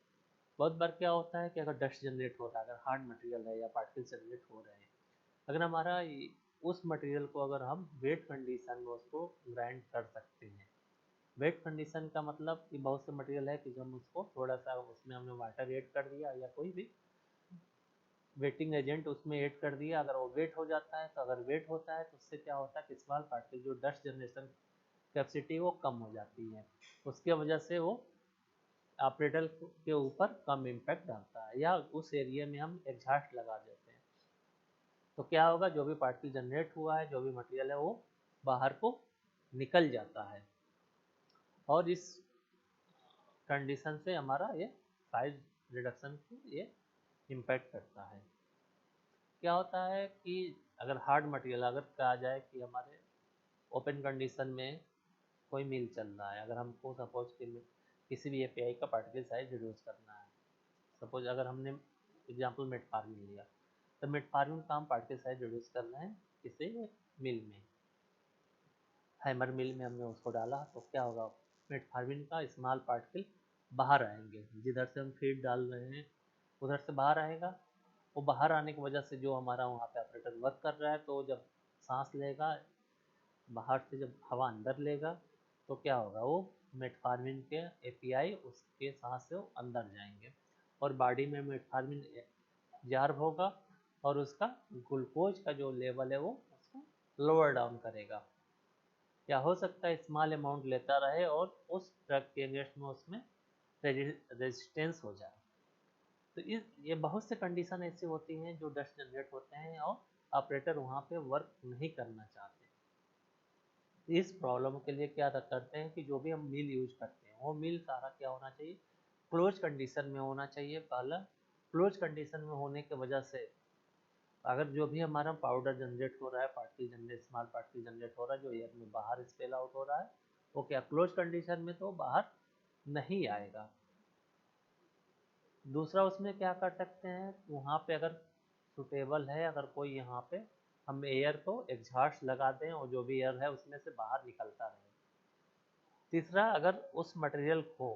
बहुत बार क्या होता है कि अगर डस्ट जनरेट हो रहा है, अगर हार्ड मटेरियल है या पार्टिकल जनरेट हो रहे हैं, अगर हमारा उस मटेरियल को अगर हम वेट कंडीशन में उसको ग्राइंड कर सकते हैं। वेट कंडीशन का मतलब कि बहुत से मटेरियल है कि जो हम उसको थोड़ा सा उसमें हमने वाटर ऐड कर दिया या कोई भी वेटिंग एजेंट उसमें ऐड कर दिया, अगर वो वेट हो जाता है, तो अगर वेट होता है तो उससे क्या होता है कि स्मॉल पार्टिकल जो डस्ट जनरेशन कैपेसिटी वो कम हो जाती है, उसके वजह से वो ऑपरेटर के ऊपर कम इम्पैक्ट डालता है, या उस एरिया में हम एग्जॉस्ट लगा देते हैं तो क्या होगा, जो भी पार्टिकल जनरेट हुआ है, जो भी मटेरियल है वो बाहर को निकल जाता है। और इस कंडीशन से हमारा ये साइज रिडक्शन को ये इम्पैक्ट करता है। क्या होता है कि अगर हार्ड मटेरियल, अगर कहा जाए कि हमारे ओपन कंडीशन में कोई मिल चल रहा है, अगर हमको सपोज कि किसी भी एपीआई का पार्टिकल साइज रिड्यूस करना है, सपोज अगर हमने एग्जांपल मेटफॉर्मिन लिया, तो मेटफॉर्मिन का हम पार्टिकल साइज रिड्यूस कर रहे हैं किसी मिल में, हैमर मिल में हमने उसको डाला, तो क्या होगा, मेटफॉर्मिन का स्मॉल पार्टिकल बाहर आएंगे, जिधर से हम फीड डाल रहे हैं उधर से बाहर आएगा। वो बाहर आने की वजह से जो हमारा वहाँ पे ऑपरेटर वर्क कर रहा है, तो जब सांस लेगा, बाहर से जब हवा अंदर लेगा, तो क्या होगा, वो मेटफॉर्मिन के एपीआई उसके सांस से वो अंदर जाएंगे और बॉडी में मेटफॉर्मिन एब्जॉर्ब होगा और उसका ग्लूकोज का जो लेवल है वो उसको लोअर डाउन करेगा, या हो सकता है स्मॉल अमाउंट लेता रहे और उस ड्रग के अगेंस्ट में उसमें रेजिस्टेंस हो जाए। तो ये बहुत से कंडीशन ऐसी होती हैं जो डस्ट जनरेट होते हैं और ऑपरेटर वहाँ पे वर्क नहीं करना चाहते। इस प्रॉब्लम के लिए क्या करते हैं कि जो भी हम मील यूज करते हैं वो मील सारा क्या होना चाहिए, क्लोज कंडीशन में होना चाहिए। पहला, क्लोज कंडीशन में होने की वजह से अगर जो भी हमारा पाउडर जनरेट हो रहा है, particle generate, small particle generate हो रहा है जो एयर में बाहर स्पेल आउट हो रहा है, वो क्या क्लोज कंडीशन में तो बाहर नहीं आएगा। दूसरा उसमें क्या कर सकते हैं, वहाँ पे अगर सुटेबल है, अगर कोई यहाँ पे हम एयर को एग्जॉस्ट लगा दें और जो भी एयर है उसमें से बाहर निकलता रहे। तीसरा, अगर उस मटेरियल को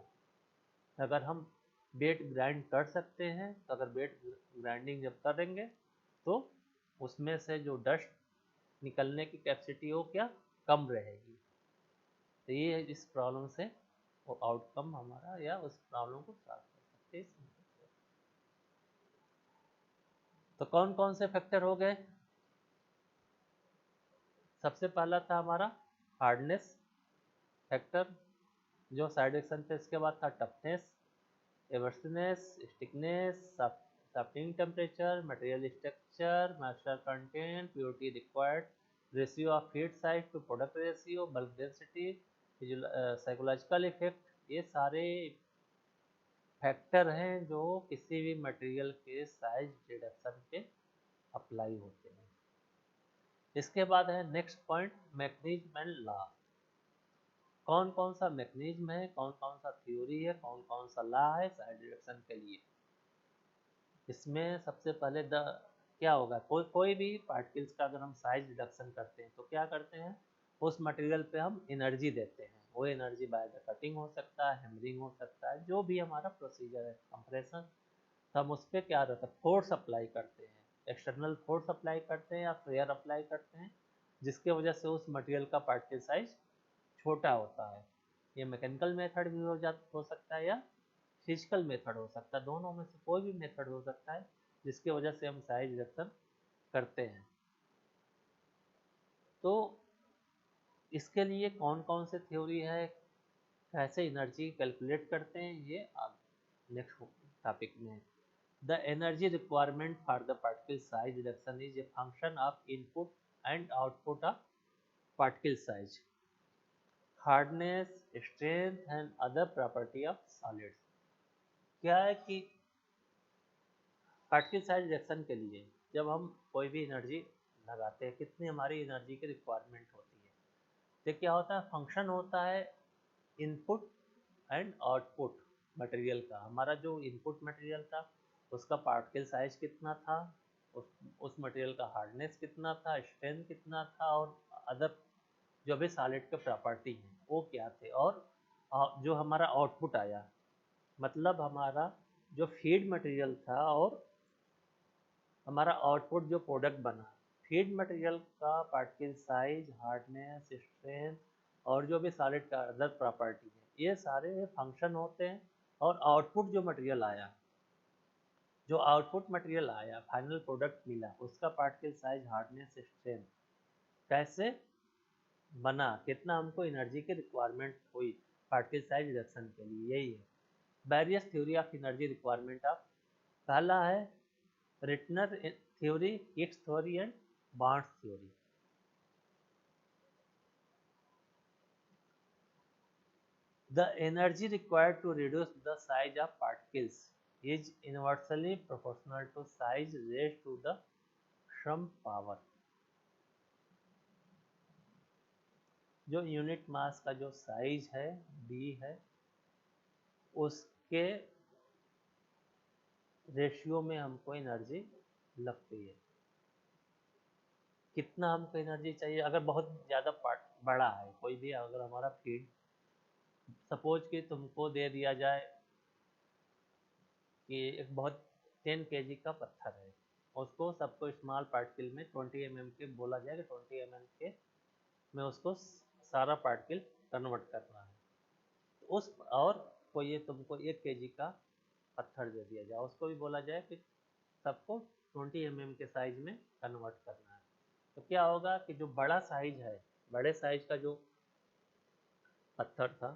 अगर हम बेड ग्राइंड कर सकते हैं, तो अगर बेड ग्राइंडिंग जब करेंगे तो उसमें से जो डस्ट निकलने की कैपेसिटी हो क्या कम रहेगी। तो ये इस प्रॉब्लम से वो आउटकम हमारा या उस प्रॉब्लम को सॉल्व कर सकते हैं। तो कौन कौन से फैक्टर हो गए? सबसे पहला था हमारा हार्डनेस फैक्टर जो साइड एक्शन पे, इसके बाद था टफनेस, एवर्सनेस, stickiness, softening temperature, material structure, moisture content, purity required, ratio of feed size to product ratio, bulk density, psychological effect. ये सारे फैक्टर हैं जो किसी भी मटेरियल के साइज रिडक्शन पे अप्लाई होते हैं। इसके बाद है next point, mechanism and law. कौन कौन सा मैकेनिज्म है, कौन कौन सा थ्योरी है, कौन कौन सा लॉ है साइड रिडक्शन के लिए। इसमें सबसे पहले क्या होगा, कोई भी पार्टिकल्स का अगर हम साइज रिडक्शन करते हैं तो क्या करते हैं, उस मटेरियल पे हम एनर्जी देते हैं। वो एनर्जी बाय द कटिंग हो सकता है, हैमरिंग हो सकता है, जो भी हमारा प्रोसीजर है कंप्रेशन, तो हम उस पर क्या रहता है, फोर्स अप्लाई करते हैं, एक्सटर्नल फोर्स अप्लाई करते हैं या फेयर अप्लाई करते हैं, जिसके वजह से उस मटेरियल का पार्टिकल साइज छोटा होता है। ये मैकेनिकल मेथड भी हो सकता है या फिजिकल मेथड हो सकता है, दोनों में से कोई भी मेथड हो सकता है जिसकी वजह से हम साइज रिडक्शन करते हैं। तो इसके लिए कौन कौन से थ्योरी है, कैसे एनर्जी कैलकुलेट करते हैं, ये नेक्स्ट टॉपिक में। The energy requirement for the particle size reduction is a function of input and output of particle size, hardness, strength and other property of solids. क्या है कि पार्टिकल साइज रिडक्शन के लिए जब हम कोई भी एनर्जी लगाते हैं, कितनी हमारी एनर्जी की रिक्वायरमेंट होती है, तो क्या होता है, फंक्शन होता है इनपुट एंड आउटपुट मटेरियल का। हमारा जो इनपुट मटेरियल था उसका पार्टिकल साइज कितना था, उस मटेरियल का हार्डनेस कितना था, स्ट्रेंथ कितना था, और अदर जो भी सॉलिड के प्रॉपर्टी हैं वो क्या थे, और जो हमारा आउटपुट आया, मतलब हमारा जो फीड मटेरियल था और हमारा आउटपुट जो प्रोडक्ट बना। फीड मटेरियल का पार्टिकल साइज, हार्डनेस, स्ट्रेंथ और जो भी सॉलिड का अदर प्रॉपर्टी है, ये सारे फंक्शन होते हैं। और आउटपुट जो मटेरियल आया, जो आउटपुट मटेरियल आया, फाइनल प्रोडक्ट मिला, उसका पार्टिकल साइज, हार्डनेस, स्ट्रेंथ कैसे बना, कितना हमको एनर्जी की रिक्वायरमेंट हुई पार्टिकल साइज रिडक्शन के लिए, यही है various theory of energy requirement of. पहला है Rittinger theory, Kick's theory and Barnes theory. The energy required to reduce the size of particles is inversely proportional to size raised to the sum power। जो यूनिट मास का जो साइज है d है, उसके रेशियो में हमको एनर्जी लगती है। कितना हमको एनर्जी चाहिए, अगर बहुत ज़्यादा पार्ट बड़ा है, कोई भी अगर हमारा फीड सपोज कि तुमको दे दिया जाए कि एक बहुत 10 kg का पत्थर है, उसको सबको स्मॉल पार्टिकल में 20 mm के बोला जाए कि 20 mm के में उसको सारा पार्टिकल कन्वर्ट करना है। तो उस और कोई ये तुमको 1 kg का पत्थर दे दिया जाए, उसको भी बोला जाए कि सबको 20 mm के साइज में कन्वर्ट करना है। तो क्या होगा कि जो बड़ा साइज है, बड़े साइज का जो पत्थर था,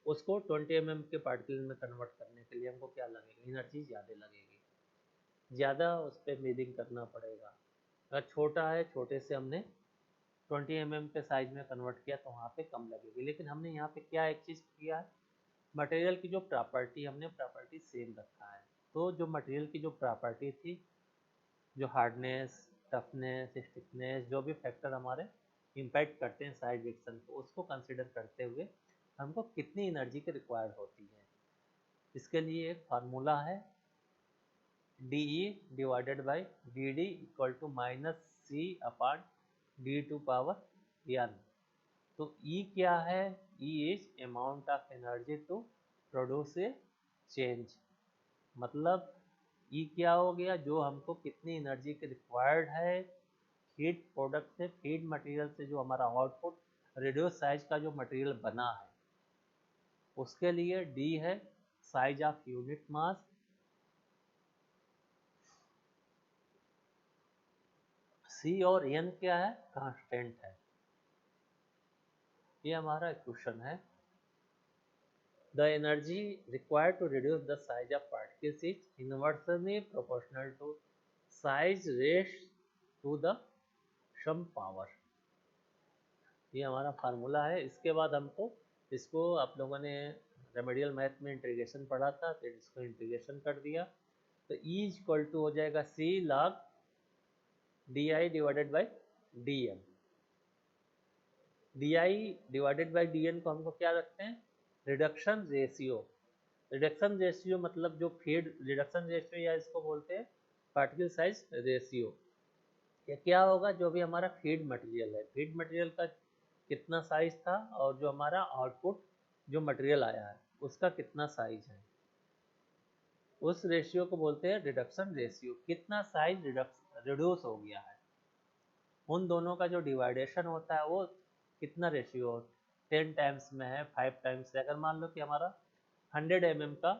उसको 20 mm के पार्टिकल में कन्वर्ट करने के लिए हमको क्या लगेगा, एनर्जी ज़्यादा लगेगी, ज़्यादा उस पर मीडिंग करना पड़ेगा। अगर छोटा है, छोटे से हमने 20 mm के साइज में कन्वर्ट किया तो वहाँ पे कम लगेगी। लेकिन हमने यहाँ पे क्या एक चीज़ किया है, मटेरियल की जो प्रॉपर्टी, हमने प्रॉपर्टी सेम रखा है। तो जो मटेरियल की जो प्रॉपर्टी थी, जो हार्डनेस, टफनेस, स्टिफनेस, जो भी फैक्टर हमारे इम्पैक्ट करते हैं साइड रिएक्शन को, उसको कंसिडर करते हुए हमको कितनी एनर्जी की रिक्वायर्ड होती है। इसके लिए एक फार्मूला है DE divided by DD equal to minus C upon D⁴n। तो E क्या है? E is amount of energy to produce a change. मतलब E क्या हो गया? जो हमको कितनी एनर्जी की रिक्वायर्ड है फीड प्रोडक्ट से, फीड मटेरियल से जो हमारा आउटपुट रेडियस साइज का जो मटेरियल बना है उसके लिए D है size of unit mass, C और N क्या है? कांस्टेंट है। ये हमारा इक्वेशन है। The energy required to reduce the size of particles is inversely proportional to size raised to the sum power। ये हमारा फार्मूला है। इसके बाद हमको इसको आप लोगों ने रेमेडियल मैथ में इंटीग्रेशन पढ़ा था, तो इसको इंटीग्रेशन कर दिया तो E इक्वल टू हो जाएगा C log DI divided by DN। DI divided by DN को हमको क्या रखते हैं? Reduction ratio. रिडक्शन रेशियो मतलब जो फीड रिडक्शन रेशियो या इसको बोलते हैं पार्टिकल साइज रेशियो। ये क्या होगा? जो भी हमारा फीड मटेरियल है, फीड मटेरियल का कितना साइज था और जो हमारा आउटपुट जो मटेरियल आया है उसका कितना साइज है, उस रेशियो को बोलते हैं रिडक्शन रेशियो। कितना साइज रिड्यूस हो गया है, उन दोनों का जो डिवाइडेशन होता है वो कितना रेशियो 10 टाइम्स में है, 5 टाइम्स है। अगर मान लो कि हमारा 100 mm का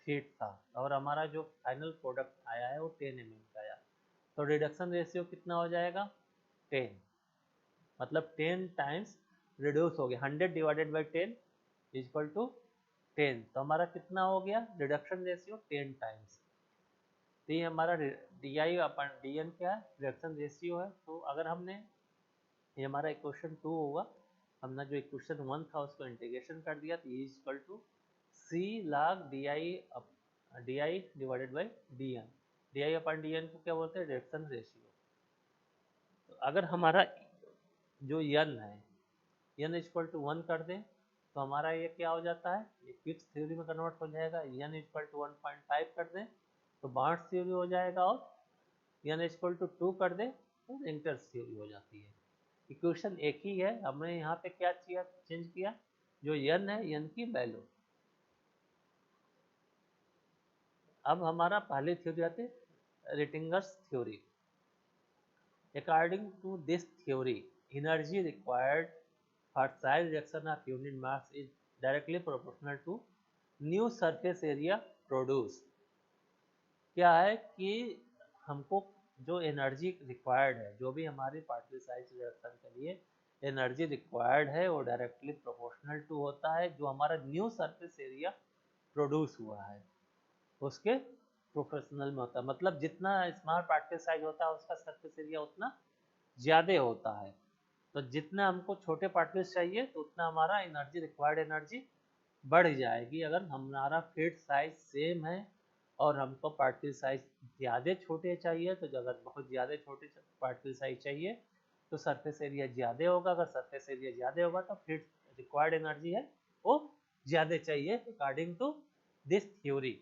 शीट था और हमारा जो फाइनल प्रोडक्ट आया है वो 10 mm का आया, तो रिडक्शन रेशियो कितना हो जाएगा? 10। मतलब 10 टाइम्स रिड्यूस हो गया। 100 डिवाइडेड बाई 10 इक्वल टू 10। तो हमारा कितना हो गया रिडक्शन रेशियो? 10 टाइम्स। तो ये हमारा DI अपन DN क्या है? रिडक्शन रेशियो है। तो अगर हमने ये हमारा इक्वेशन 2 होगा, हमने जो इक्वेशन 1 था उसको इंटीग्रेशन कर दिया तो ये equal to C log DI divided by DN। DI upon DN को क्या बोलते हैं? Reduction ratio. तो अगर हमारा जो N है N इक्वल टू 1 कर दें तो हमारा ये क्या हो जाता है? ये किप्स थ्योरी में कन्वर्ट हो जाएगा। N इक्वल टू 1.5 कर दें तो बार्न्स थ्योरी हो जाएगा, और N इक्वल टू 2 कर दें तो रिंगटर्स थ्योरी हो जाती है। इक्वेशन एक ही है, हमने यहाँ पे क्या चेंज किया? जो N है N की वैल्यू। अब हमारा पहली थ्योरी आती है Rittinger's theory. According to this theory energy required for size reduction of unit mass is directly proportional to new surface area produced। क्या है कि हमको जो एनर्जी रिक्वायर्ड है, जो भी हमारी पार्टिकल साइज रिडक्शन के लिए एनर्जी रिक्वायर्ड है वो डायरेक्टली प्रोपोर्शनल टू होता है जो हमारा न्यू सरफेस एरिया प्रोड्यूस हुआ है उसके प्रोपोर्शनल में होता है। मतलब जितना स्मॉल पार्टिकल साइज होता है उसका सरफेस एरिया उतना ज़्यादा होता है। तो जितना हमको छोटे पार्टिकल्स चाहिए तो उतना हमारा एनर्जी रिक्वायर्ड एनर्जी बढ़ जाएगी। अगर हमारा फीड साइज सेम है और हमको पार्टिकल साइज ज़्यादा छोटे चाहिए तो अगर बहुत ज़्यादा छोटे पार्टिकल साइज चाहिए तो सरफेस एरिया ज़्यादा होगा। अगर सरफेस एरिया ज़्यादा होगा तो फीड रिक्वायर्ड एनर्जी है वो ज़्यादा चाहिए। According to this theory,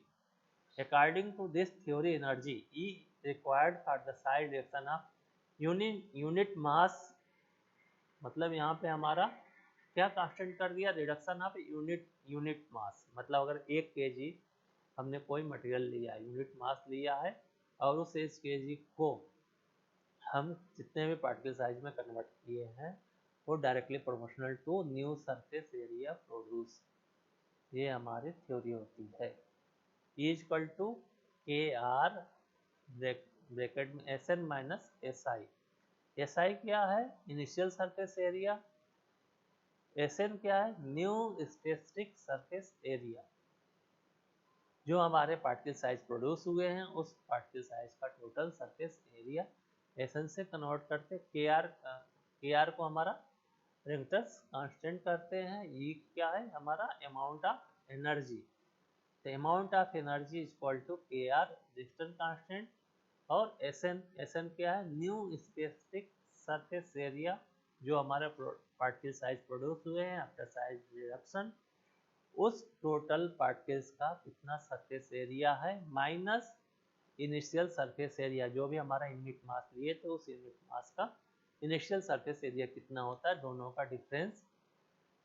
according to this theory energy E required for the size reduction of unit mass. मतलब यहाँ पे हमारा क्या कांस्टेंट कर दिया? Reduction of unit mass. मतलब अगर 1 kg हमने कोई मटेरियल लिया है, यूनिट मास लिया है, और उस 1 kg को हम जितने भी पार्टिकल साइज में कन्वर्ट किए हैं वो directly proportional to new surface area produce. ये हमारी थ्योरी होती है। इक्वल टू KR ब्रैकेट में SN माइनस SI। SI क्या है? Initial surface area. SN क्या है? New specific surface area. जो हमारे पार्टिकल साइज प्रोड्यूस हुए हैं उस पार्टिकल साइज का टोटल सरफेस एरिया SN से कन्वर्ट करते। KR को हमारा रिंगटर्स कांस्टेंट करते हैं। ये क्या है? हमारा अमाउंट ऑफ एनर्जी। तो amount of energy equal to KR Rittinger's constant, और SN क्या है? न्यू स्पेसिफिक सरफेस एरिया जो हमारे पार्टिकल साइज प्रोड्यूस हुए हैं आफ्टर साइज रिडक्शन, उस टोटल पार्टिकल्स का कितना सरफेस एरिया है माइनस इनिशियल सरफेस एरिया, जो भी हमारा यूनिट मास लिए तो उस यूनिट मास का इनिशियल सरफेस एरिया कितना होता है, दोनों का डिफरेंस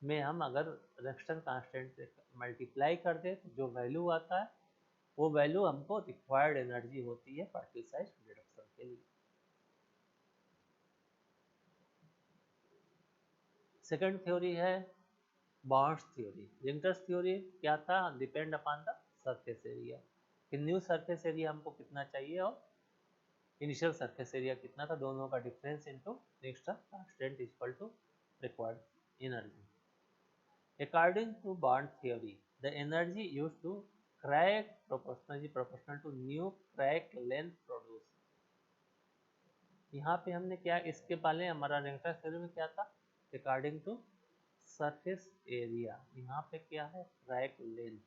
में हम अगर रिडक्शन कांस्टेंट से मल्टीप्लाई कर दें तो जो वैल्यू आता है वो वैल्यू हमको रिक्वायर्ड एनर्जी होती है पार्टिकल साइज रिडक्शन के लिए। सेकंड थ्योरी है बॉन्ड्स थ्योरी। रिंगटर्स थ्योरी क्या था, depend upon the surface area, कि न्यू सरफेस एरिया हमको कितना चाहिए और इनिशियल सरफेस एरिया कितना था, दोनों का difference into reduction constant equal to required energy. According to bond theory, the energy used to crack proportional to new crack length produced। यहाँ पे हमने क्या, इसके पहले हमारा रिंगटर्स थ्योरी में क्या था, अकॉर्डिंग टू सरफेस एरिया, यहाँ पे क्या है क्रैक लेंथ।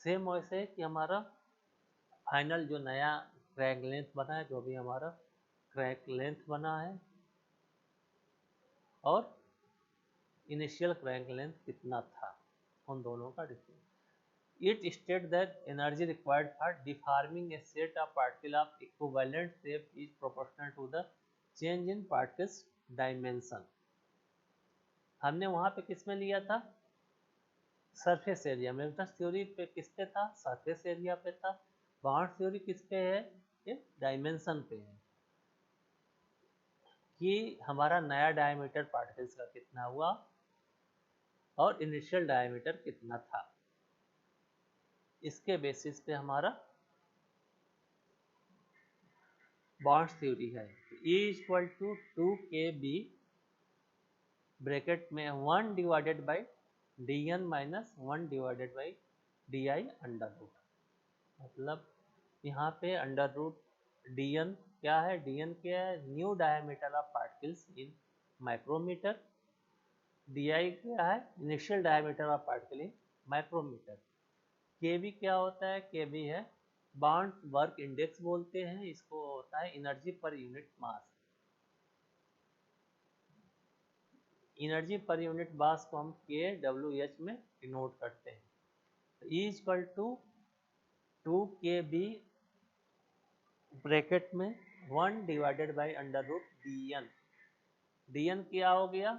सेम वैसे कि हमारा फाइनल जो नया क्रैक लेंथ बना है, जो भी हमारा क्रैक लेंथ बना है और इनिशियल क्रैक लेंथ कितना था, उन दोनों का difference. It states that energy required for deforming a set of particles of equivalent shape is proportional to the change in particles dimension। हमने वहाँ पे किस में लिया था, सरफेस एरिया में। रिंगटर्स थ्योरी पे किस पे था, सरफेस एरिया पे था। बॉन्ड्स थ्योरी किस पे है, ये डायमेंशन पे है, कि हमारा नया डायमीटर पार्टिकल्स का कितना हुआ और इनिशियल डायमीटर कितना था, इसके बेसिस पे हमारा बॉन्ड्स थ्योरी है। E equal to 2kb bracket में 1 divided by dn minus 1 divided by di under root. मतलब यहाँ पे अंडर रूट dn क्या है, dn क्या है, new diameter of particles in micrometre, di क्या है, initial diameter of particle in micrometre. kb क्या होता है, kb है बॉन्ड वर्क इंडेक्स बोलते हैं इसको, होता है एनर्जी पर यूनिट मास। एनर्जी पर यूनिट मास को हम kWh में डिनोट करते हैं। तो E equal to 2kb bracket में 1 divided by under root dn। dn क्या हो गया,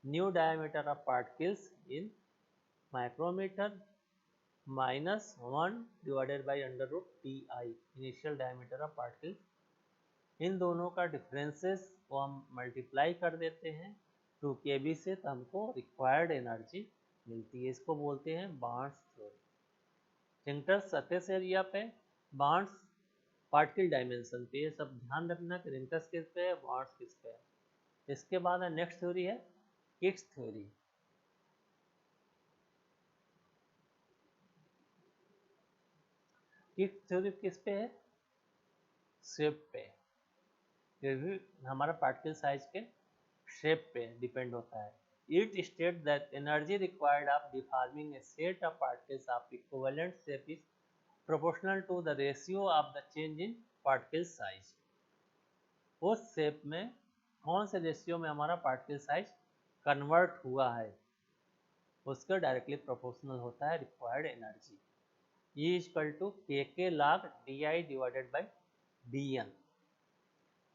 new diameter of particles in micrometre minus 1 divided by under root di, initial diameter of particles. इन दोनों का डिफरेंसेस को हम मल्टीप्लाई कर देते हैं 2kb से, तो हमको रिक्वायर्ड एनर्जी मिलती है। इसको बोलते हैं बॉन्ड्स थ्योरी। रिंगटर्स सरफेस एरिया पे, बॉन्ड्स पार्टिकल डायमेंशन पे, ये सब ध्यान रखना कि रिंगटर्स किस पे है, बॉन्ड्स किस पे है। इसके बाद है नेक्स्ट थ्योरी है किक्स थ्योरी। किक्स थ्योरी किस पे है, शेप पे, ये भी हमारा पार्टिकल साइज के शेप पे डिपेंड होता है। It states that energy required of deforming a set of particles of equivalent shape is proportional to the ratio of the change in particle size। उस शेप में कौन से रेशियो में हमारा पार्टिकल साइज कन्वर्ट हुआ है, उसका डायरेक्टली प्रोपोर्शनल होता है required energy. E equal to kk log di divided by dn।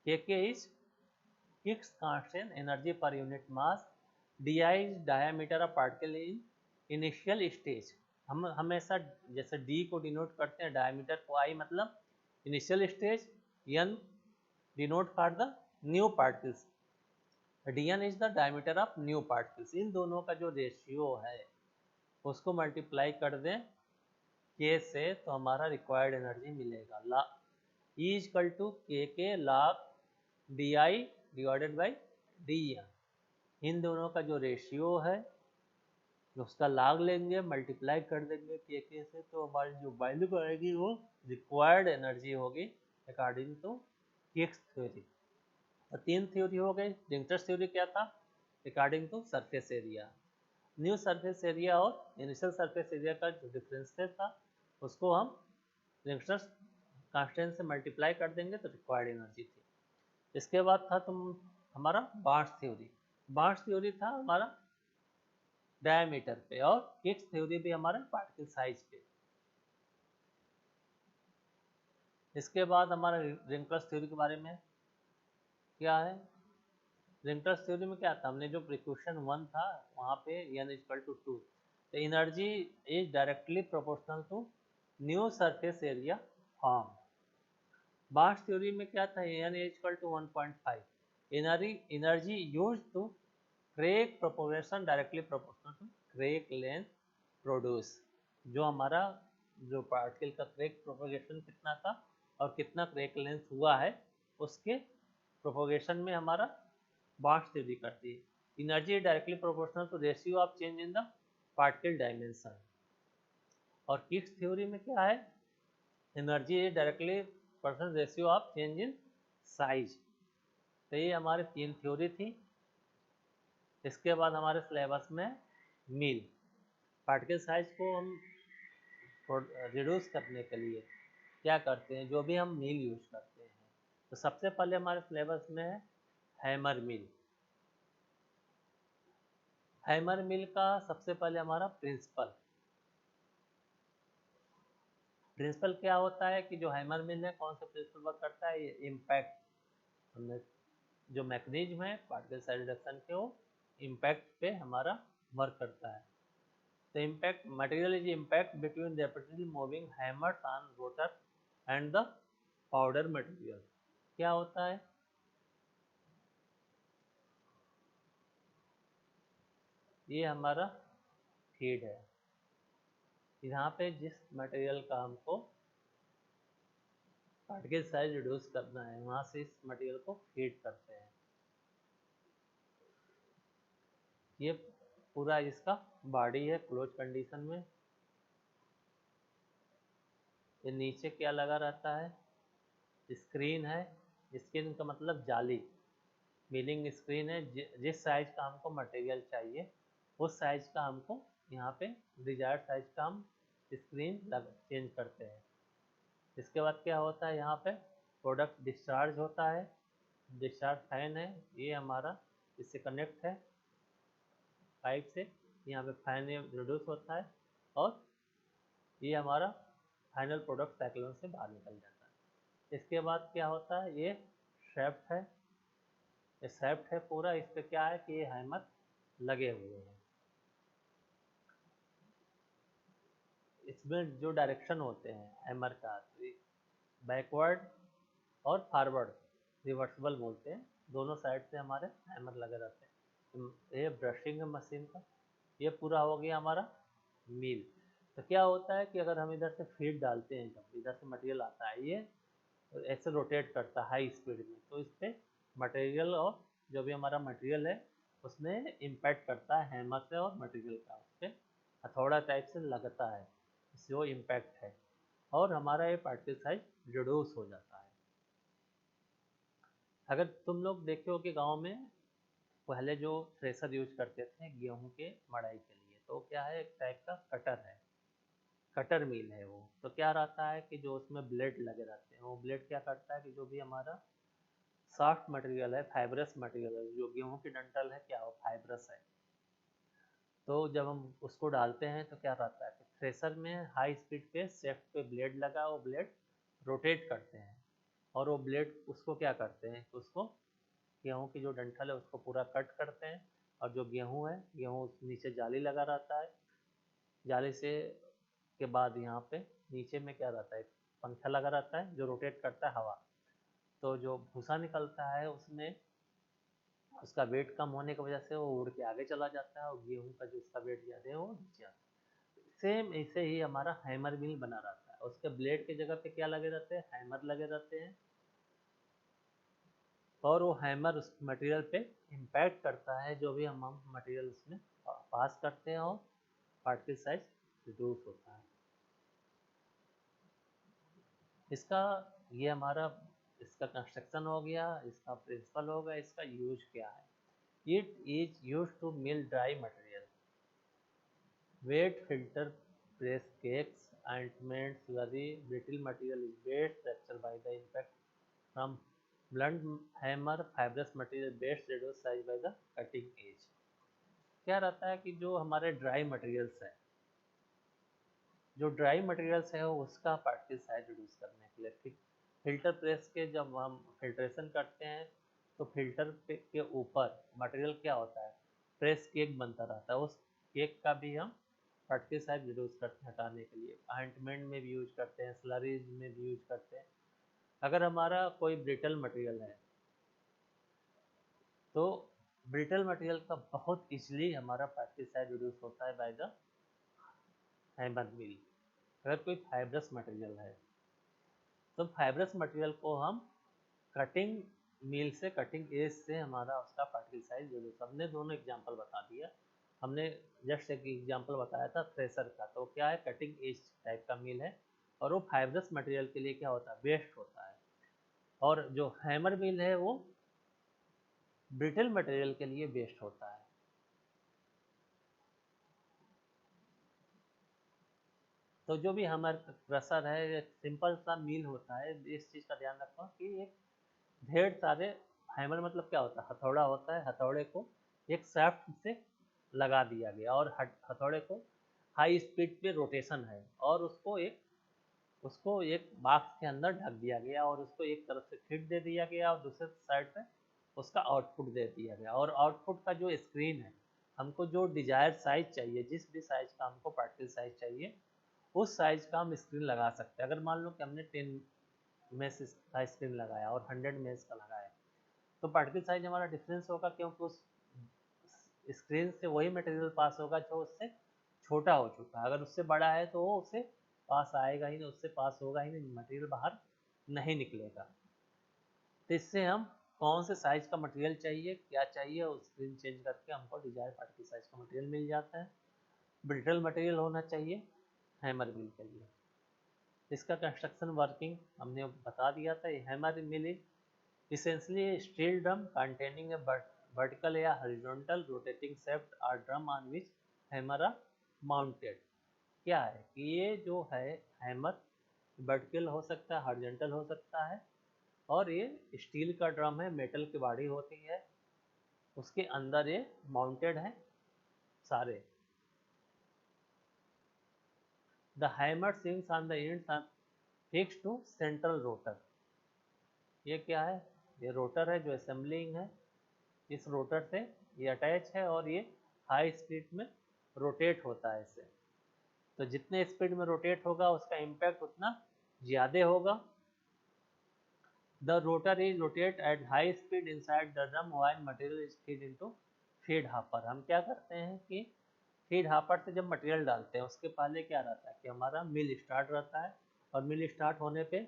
kk is fix constant energy per unit mass, di is diameter of particle in initial stage. हम हमेशा जैसे d को डिनोट करते हैं डायमीटर को i मतलब initial stage, n denote for the new particles, dn is the diameter of new particles. इन दोनों का जो रेशियो है उसको मल्टीप्लाई कर दें k से, तो हमारा रिक्वायर्ड एनर्जी मिलेगा। E equal to kk log di divided by dn। इन दोनों का जो रेशियो है उसका log लेंगे, मल्टीप्लाई कर देंगे kk से, तो हमारी जो वैल्यू आएगी वो रिक्वायर्ड एनर्जी होगी अकॉर्डिंग टू किक्स थ्योरी। और 3 थ्योरी हो गई। रिंगटर्स थ्योरी क्या था, according to surface area, new surface area और इनिशियल सरफेस एरिया का जो डिफरेंस था उसको हम रिंगटर्स कांस्टेंट से मल्टीप्लाई कर देंगे तो रिक्वायर्ड एनर्जी थी। इसके बाद था हमारा बॉन्ड्स थ्योरी। बॉन्ड्स थ्योरी था हमारा डायमीटर पे और किक्स थ्योरी भी हमारा पार्टिकल साइज पे। इसके बाद हमारा रिंकल्स थ्योरी के बारे में क्या है। रिंकल्स थ्योरी में क्या था, हमने जो प्रिकॉशन 1 था वहाँ पे n इक्वल टू 2, तो energy is directly proportional to new surface area form. बार्श थ्योरी में क्या था, n equal to 1.5, energy use to crack propagation directly proportional to crack length produce. जो हमारा जो पार्टिकल का क्रेक प्रोपोगेशन कितना था और कितना क्रेक लेंथ हुआ है, उसके प्रोपोगेशन में हमारा बार्श थ्योरी करती है। Energy directly proportional to ratio of change in the particle dimension. और किक्स थ्योरी में क्या है, energy is directly percent ratio of change in size. तो ये हमारे 3 थ्योरी थी। इसके बाद हमारे सिलेबस में मील, पार्टिकल साइज को हम रिड्यूस करने के लिए क्या करते हैं, जो भी हम मील यूज करते हैं। तो सबसे पहले हमारे सिलेबस में है हैमर मील। हैमर मील का सबसे पहले हमारा प्रिंसिपल क्या होता है कि जो हैमर मिल है कौन सा प्रिंसिपल वर्क करता है, ये इम्पैक्ट, जो मैकेनिज्म है पार्टिकल साइज रिडक्शन के, वो इम्पैक्ट पे हमारा वर्क करता है। तो impact material is impact between rapidly moving hammers on rotor and the powder material. क्या होता है, ये हमारा फीड है, यहाँ पे जिस मटेरियल का हमको पार्टिकल साइज रिड्यूस करना है वहाँ से इस मटेरियल को फीड करते हैं। ये पूरा इसका बॉडी है क्लोज कंडीशन में। ये नीचे क्या लगा रहता है, स्क्रीन है। स्क्रीन का मतलब जाली, मीनिंग स्क्रीन है। जिस साइज का हमको मटेरियल चाहिए उस साइज का हमको यहाँ पे डिजायर्ड साइज का हम स्क्रीन चेंज करते हैं। इसके बाद क्या होता है, यहाँ पे प्रोडक्ट डिस्चार्ज होता है। डिस्चार्ज फैन है, ये हमारा इससे कनेक्ट है पाइप से, यहाँ पे फैन रिड्यूस होता है और ये हमारा फाइनल प्रोडक्ट साइक्लोन से बाहर निकल जाता है। इसके बाद क्या होता है, ये शेफ्ट है। ये शेफ्ट है पूरा, इस पे क्या है कि ये हैमर लगे हुए हैं। इसमें जो डायरेक्शन होते हैं हैमर का, बैकवर्ड और फॉरवर्ड रिवर्सिबल बोलते हैं, दोनों साइड से हमारे हैमर लगे रहते हैं। ये ब्रशिंग है मशीन का। ये पूरा हो गया हमारा मील। तो क्या होता है कि अगर हम इधर से फीड डालते हैं, जब इधर से मटेरियल आता है, ये ऐसे रोटेट करता है हाई स्पीड में, तो इस पर मटेरियल और जो भी हमारा मटेरियल है उसमें इम्पैक्ट करता है हैमर से, और मटेरियल का उस पर हथौड़ा टाइप से लगता है, इससे वो इम्पैक्ट है और हमारा ये पार्टिकल साइज रिड्यूस हो जाता है। अगर तुम लोग देखे हो कि गांव में पहले जो थ्रेसर यूज करते थे गेहूं के मड़ाई के लिए, तो क्या है, एक टाइप का कटर है, कटर मिल है वो। तो क्या रहता है कि जो उसमें ब्लेड लगे रहते हैं, वो ब्लेड क्या करता है कि जो भी हमारा सॉफ्ट मटेरियल है, फाइब्रस मटेरियल है, जो गेहूं की डंठल है क्या वो फाइब्रस है, तो जब हम उसको डालते हैं तो क्या रहता है कि थ्रेसर में हाई स्पीड पे शेफ्ट पे ब्लेड लगा, वो ब्लेड रोटेट करते हैं और वो ब्लेड उसको क्या करते हैं, उसको गेहूं की जो डंठल है उसको पूरा कट करते हैं। और जो गेहूं है, गेहूं नीचे जाली लगा रहता है, जाली से के बाद यहाँ पे नीचे में क्या रहता है, पंखा लगा रहता है जो रोटेट करता है हवा। तो जो भूसा निकलता है उसमें उसका वेट कम होने की वजह से वो उड़ के आगे चला जाता है, और गेहूं का जो उसका वेट ज़्यादा है वो नीचे आता है। सेम ऐसे ही हमारा हैमर मिल बना रहता है, उसके ब्लेड की जगह पे क्या लगे रहते हैं, हैमर लगे रहते हैं, और वो हैमर उस मटेरियल पे इम्पैक्ट करता है, जो भी हम मटेरियल उसमें पास करते हैं, और पार्टिकल साइज रिड्यूस होता है। इसका ये हमारा इसका कंस्ट्रक्शन हो गया, इसका प्रिंसिपल हो गया, इसका यूज क्या है। It is use to mill dry material, wet filter, press cakes, ointments, slurry, brittle material is best fracture by the impact from blunt hammer, fibrous material best reduce size by the cutting edge। क्या रहता है कि जो हमारे ड्राई मटेरियल्स है, जो ड्राई मटेरियल्स है उसका पार्टिकल साइज रिड्यूस करने के लिए, ठीक फिल्टर प्रेस के जब हम फिल्ट्रेशन करते हैं तो फिल्टर के ऊपर मटेरियल क्या होता है, प्रेस केक बनता रहता है। उस केक का भी हम पार्टिकल साइज रिड्यूस करते हैं हटाने के लिए। ऑइंटमेंट में भी यूज करते हैं, स्लरीज में भी यूज करते हैं। अगर हमारा कोई ब्रिटल मटेरियल है तो ब्रिटल मटेरियल का बहुत इजीली हमारा पार्टिकल साइज रिड्यूस होता है बाय द हैमर मिल। अगर कोई फाइब्रस मटेरियल है तो फाइब्रस मटेरियल को हम कटिंग मिल से, कटिंग एज से हमारा उसका पार्टिकल साइज रिड्यूस। हमने दोनों एग्जांपल बता दिया। हमने जस्ट एक एग्जांपल बताया था थ्रेसर का, तो क्या है, कटिंग एज टाइप का मिल है, और वो फाइब्रस मटेरियल के लिए क्या होता है, बेस्ट होता है। और जो हैमर मिल है वो ब्रिटल मटेरियल के लिए बेस्ट होता है। तो जो भी हमारा क्रशर है, एक सिंपल सा मिल होता है। इस चीज़ का ध्यान रखो कि एक ढेर सारे, हैमर मतलब क्या होता है, हथौड़ा होता है, हथौड़े को एक शाफ्ट से लगा दिया गया और हथौड़े को हाई स्पीड पे रोटेशन है, और उसको एक बॉक्स के अंदर ढक दिया गया, और उसको एक तरफ से फीड दे दिया गया और दूसरे साइड से उसका आउटपुट दे दिया गया। और आउटपुट का जो स्क्रीन है, हमको जो डिजायर साइज चाहिए, जिस भी साइज का हमको पार्टिकल साइज चाहिए, उस साइज का हम स्क्रीन लगा सकते हैं। अगर मान लो कि हमने 10 मेश का स्क्रीन लगाया और 100 मेश का लगाया, तो पार्टिकल साइज हमारा डिफरेंस होगा, क्योंकि उस स्क्रीन से वही मटेरियल पास होगा जो उससे छोटा हो चुका है। अगर उससे बड़ा है तो वो उससे पास आएगा ही नहीं, उससे पास होगा ही नहीं, मटेरियल बाहर नहीं निकलेगा। तो इससे हम कौन से साइज का मटेरियल चाहिए, क्या चाहिए, उस स्क्रीन चेंज करके हमको डिजायर पार्टिकल साइज का मटेरियल मिल जाता है। ब्रिटल मटेरियल होना चाहिए हैमर मिल के लिए। इसका कंस्ट्रक्शन वर्किंग हमने बता दिया था। Hammer mill is essentially a steel drum containing a vertical या horizontal rotating shaft or drum on which hammer are mounted। क्या है कि ये जो है हैमर वर्टिकल हो सकता है, हॉरिजॉन्टल हो सकता है, और ये स्टील का ड्रम है, मेटल की बॉडी होती है, उसके अंदर ये माउंटेड है सारे। The hammer swings on the ends are fixed to central rotor. ये क्या है, ये रोटर है जो असेंबलिंग है, इस रोटर से ये अटैच है, और ये हाई स्पीड में रोटेट होता है इससे। तो जितने स्पीड में रोटेट होगा उसका इम्पैक्ट उतना ज़्यादा होगा। The rotor is rotate at high speed inside the drum while material is feed into feed hopper. हम क्या करते हैं कि फीड हापर से जब मटेरियल डालते हैं उसके पहले क्या रहता है कि हमारा मिल स्टार्ट रहता है, और मिल स्टार्ट होने पे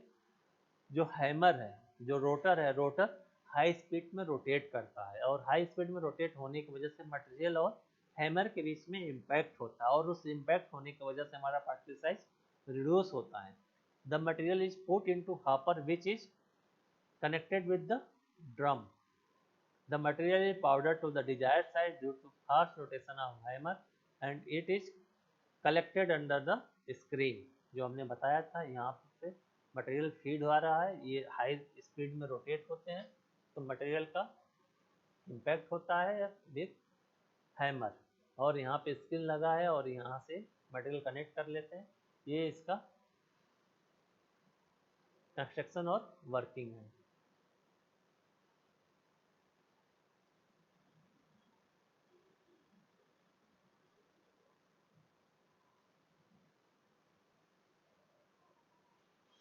जो हैमर है, जो रोटर है, रोटर हाई स्पीड में रोटेट करता है, और हाई स्पीड में रोटेट होने की वजह से मटेरियल और हैमर के बीच में इम्पैक्ट होता है, और उस इम्पैक्ट होने की वजह से हमारा पार्टिकल साइज रिड्यूस होता है। The material is put into hopper which is connected with the drum. The material is powdered to the desired size due to fast rotation of hammer and it is collected under the screen। जो हमने बताया था, यहाँ से मटेरियल फीड हो रहा है, ये हाई स्पीड में रोटेट होते हैं, तो मटेरियल का इम्पैक्ट होता है विथ हैमर, और यहाँ पे स्क्रीन लगा है और यहाँ से मटेरियल कनेक्ट कर लेते हैं। ये इसका कंस्ट्रक्शन और वर्किंग है।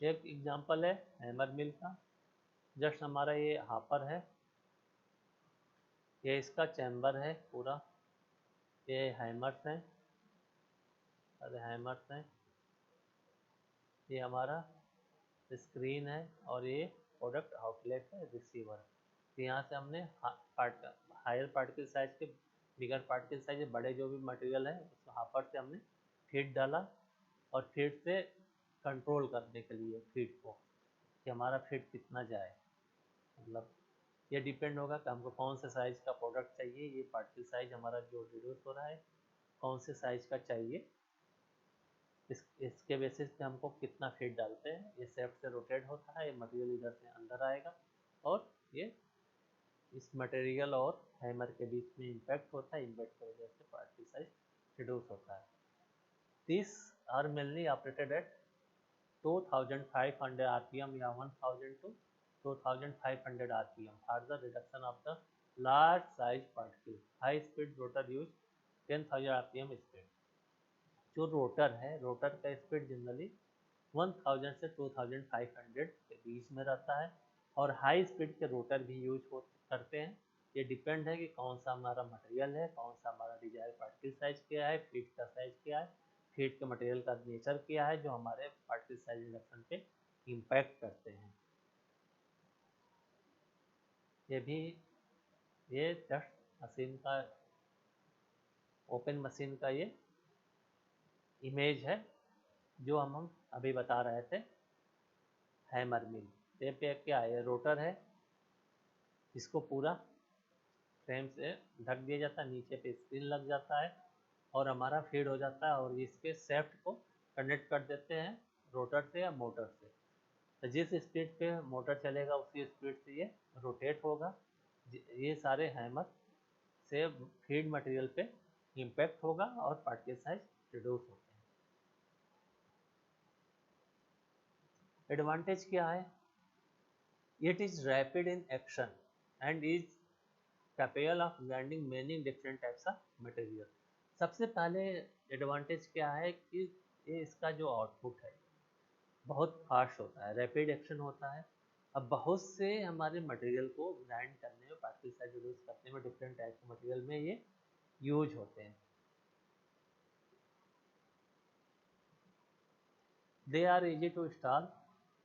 एक एग्जांपल है हैमर मिल का। जस्ट हमारा ये हापर है, ये इसका चैम्बर है पूरा, ये हैमर्स हैं, अरे हैमर्स हैं, ये हमारा स्क्रीन है, और ये प्रोडक्ट आउटलेट है, रिसीवर। तो यहाँ से हमने हायर पार्टिकल साइज के, बिगर पार्टिकल साइज, बड़े जो भी मटेरियल है उस हापर से हमने फीड डाला, और फीड से कंट्रोल करने के लिए फीड को, कि हमारा फीड कितना जाए, मतलब ये डिपेंड होगा कि हमको कौन से साइज़ का प्रोडक्ट चाहिए। ये पार्टिकल साइज हमारा जो रिड्यूस हो रहा है कौन से साइज़ का चाहिए, इसके बेसिस पे हमको कितना फीड डालते हैं। ये सेफ्ट से रोटेट होता है, ये मटेरियल इधर से अंदर आएगा, और ये इस मटेरियल और हैमर के बीच में इम्पैक्ट होता है, इम्पैक्ट की वजह से पार्टिकल साइज रिड्यूस होता है। This are mainly operated at 2500 RPM या 1000 to 2500 RPM for the reduction of the large size particle. High speed rotor use 10,000 RPM speed. जो रोटर है, रोटर का स्पीड जनरली 1000 से 2500 के बीच में रहता है और हाई स्पीड के रोटर भी यूज करते हैं। ये डिपेंड है कि कौन सा हमारा मटेरियल है, कौन सा हमारा डिजायर पार्टिकल साइज क्या है, फीड का साइज क्या है, फीड के मटेरियल का नेचर क्या है, जो हमारे पार्टिकल साइज रिडक्शन पे इम्पैक्ट करते हैं। ये जस्ट मशीन का, ओपन मशीन का ये इमेज है जो हम अभी बता रहे थे। हैमर मिल ये पे क्या है, रोटर है, इसको पूरा फ्रेम से ढक दिया जाता है, नीचे पे स्क्रीन लग जाता है और हमारा फीड हो जाता है और इसके शेफ्ट को कनेक्ट कर देते हैं रोटर से या मोटर से। तो जिस स्पीड पे मोटर चलेगा उसी स्पीड से ये रोटेट होगा। ये सारे हैमर से फीड मटेरियल पे इम्पैक्ट होगा और पार्टिकल साइज रिड्यूस होते हैं। एडवांटेज क्या है? It is rapid in action and is capable of grinding many different types of material. सबसे पहले एडवांटेज क्या है कि ये इसका जो आउटपुट है बहुत फास्ट होता है, रैपिड एक्शन होता है। अब बहुत से हमारे मटेरियल को ग्राइंड करने में, पार्टिकल साइज रिड्यूस करने में डिफरेंट टाइप के मटेरियल में ये यूज होते हैं। They are easy to install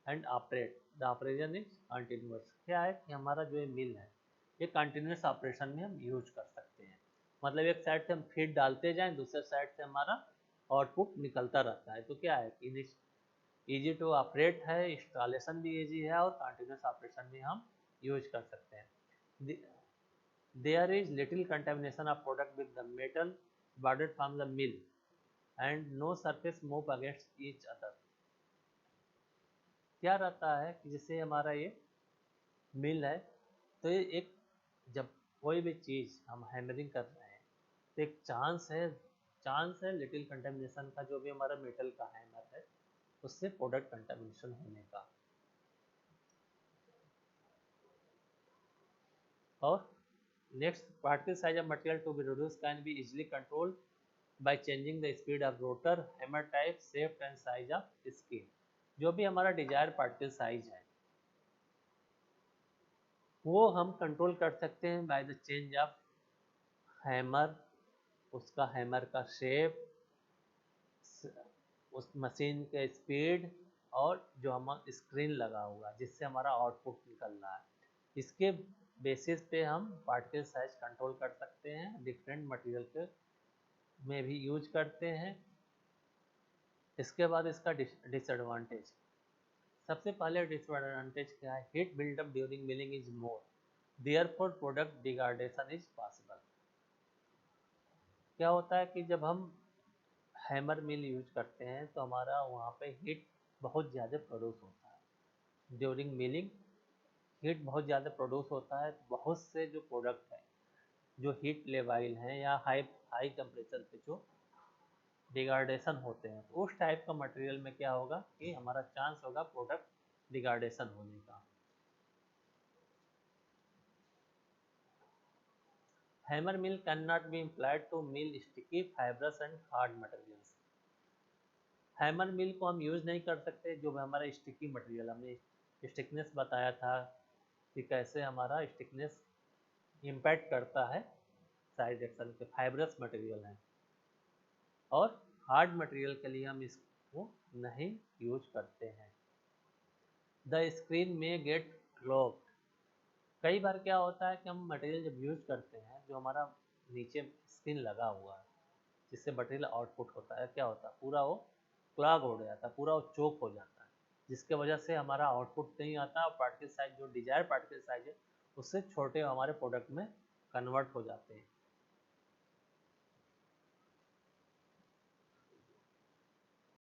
and operate, the operation is continuous. क्या है कि हमारा जो मिल है ये कंटिन्यूस ऑपरेशन में हम यूज कर सकते हैं। मतलब एक साइड से हम फीड डालते जाएं, दूसरे साइड से हमारा आउटपुट निकलता रहता है। तो क्या है कि इजी टू ऑपरेट है, इंस्टॉलेशन भी इजी है और कंटिन्यूस ऑपरेशन में हम यूज कर सकते हैं। There is little contamination of product with the metal bordered from the mill and no surface move against each other. क्या रहता है कि जैसे हमारा ये मिल है तो ये एक, जब कोई भी चीज़ हम हैमरिंग कर रहे हैं तो एक चांस है लिटिल कंटेमिनेशन का, जो भी हमारा मेटल का हैमर है उससे प्रोडक्ट कंटेमिनेशन होने का। और next, particle size of material to be reduce can be easily controlled by changing the speed of rotor, hammer type, shape and size of scale. जो भी हमारा डिजायर पार्टिकल साइज है वो हम कंट्रोल कर सकते हैं by the change of hammer, उसका हैमर का शेप, उस मशीन के स्पीड और जो हम स्क्रीन लगा हुआ जिससे हमारा आउटपुट निकल रहा है, इसके बेसिस पे हम पार्टिकल साइज कंट्रोल कर सकते हैं। डिफरेंट मटेरियल के में भी यूज करते हैं। इसके बाद इसका डिसएडवांटेज, सबसे पहले डिसएडवांटेज क्या है? Heat buildup during milling is more, therefore product degradation is possible. क्या होता है कि जब हम हैमर मिल यूज करते हैं तो हमारा वहाँ पे हीट बहुत ज़्यादा प्रोड्यूस होता है। ड्यूरिंग मिलिंग हीट बहुत ज़्यादा प्रोड्यूस होता है। बहुत से जो प्रोडक्ट है जो हीट लेवाइल हैं या हाई टेम्परेचर पे जो डिग्रेडेशन होते हैं, तो उस टाइप का मटेरियल में क्या होगा कि हमारा चांस होगा प्रोडक्ट डिग्रेडेशन होने का। Hammer mill can not be implied to mill sticky fibrous and hard materials. Hammer mill को हम यूज़ नहीं कर सकते जो हमारा स्टिकी मटेरियल, हमने स्टिकनेस बताया था कि कैसे हमारा स्टिकनेस इम्पैक्ट करता है साइज एक्शन के, फाइब्रस मटेरियल है। और हार्ड मटेरियल के लिए हम इसको नहीं यूज करते हैं। द स्क्रीन में गेट क्लॉग्ड। कई बार क्या होता है कि हम मटेरियल जब यूज करते हैं, जो हमारा नीचे स्क्रीन लगा हुआ है जिससे मटेरियल आउटपुट होता है, क्या होता है पूरा वो क्लॉग हो जाता है, पूरा वो चोक हो जाता है, जिसके वजह से हमारा आउटपुट नहीं आता और पार्टिकल साइज जो डिजायर पार्टिकल साइज है उससे छोटे हमारे प्रोडक्ट में कन्वर्ट हो जाते हैं।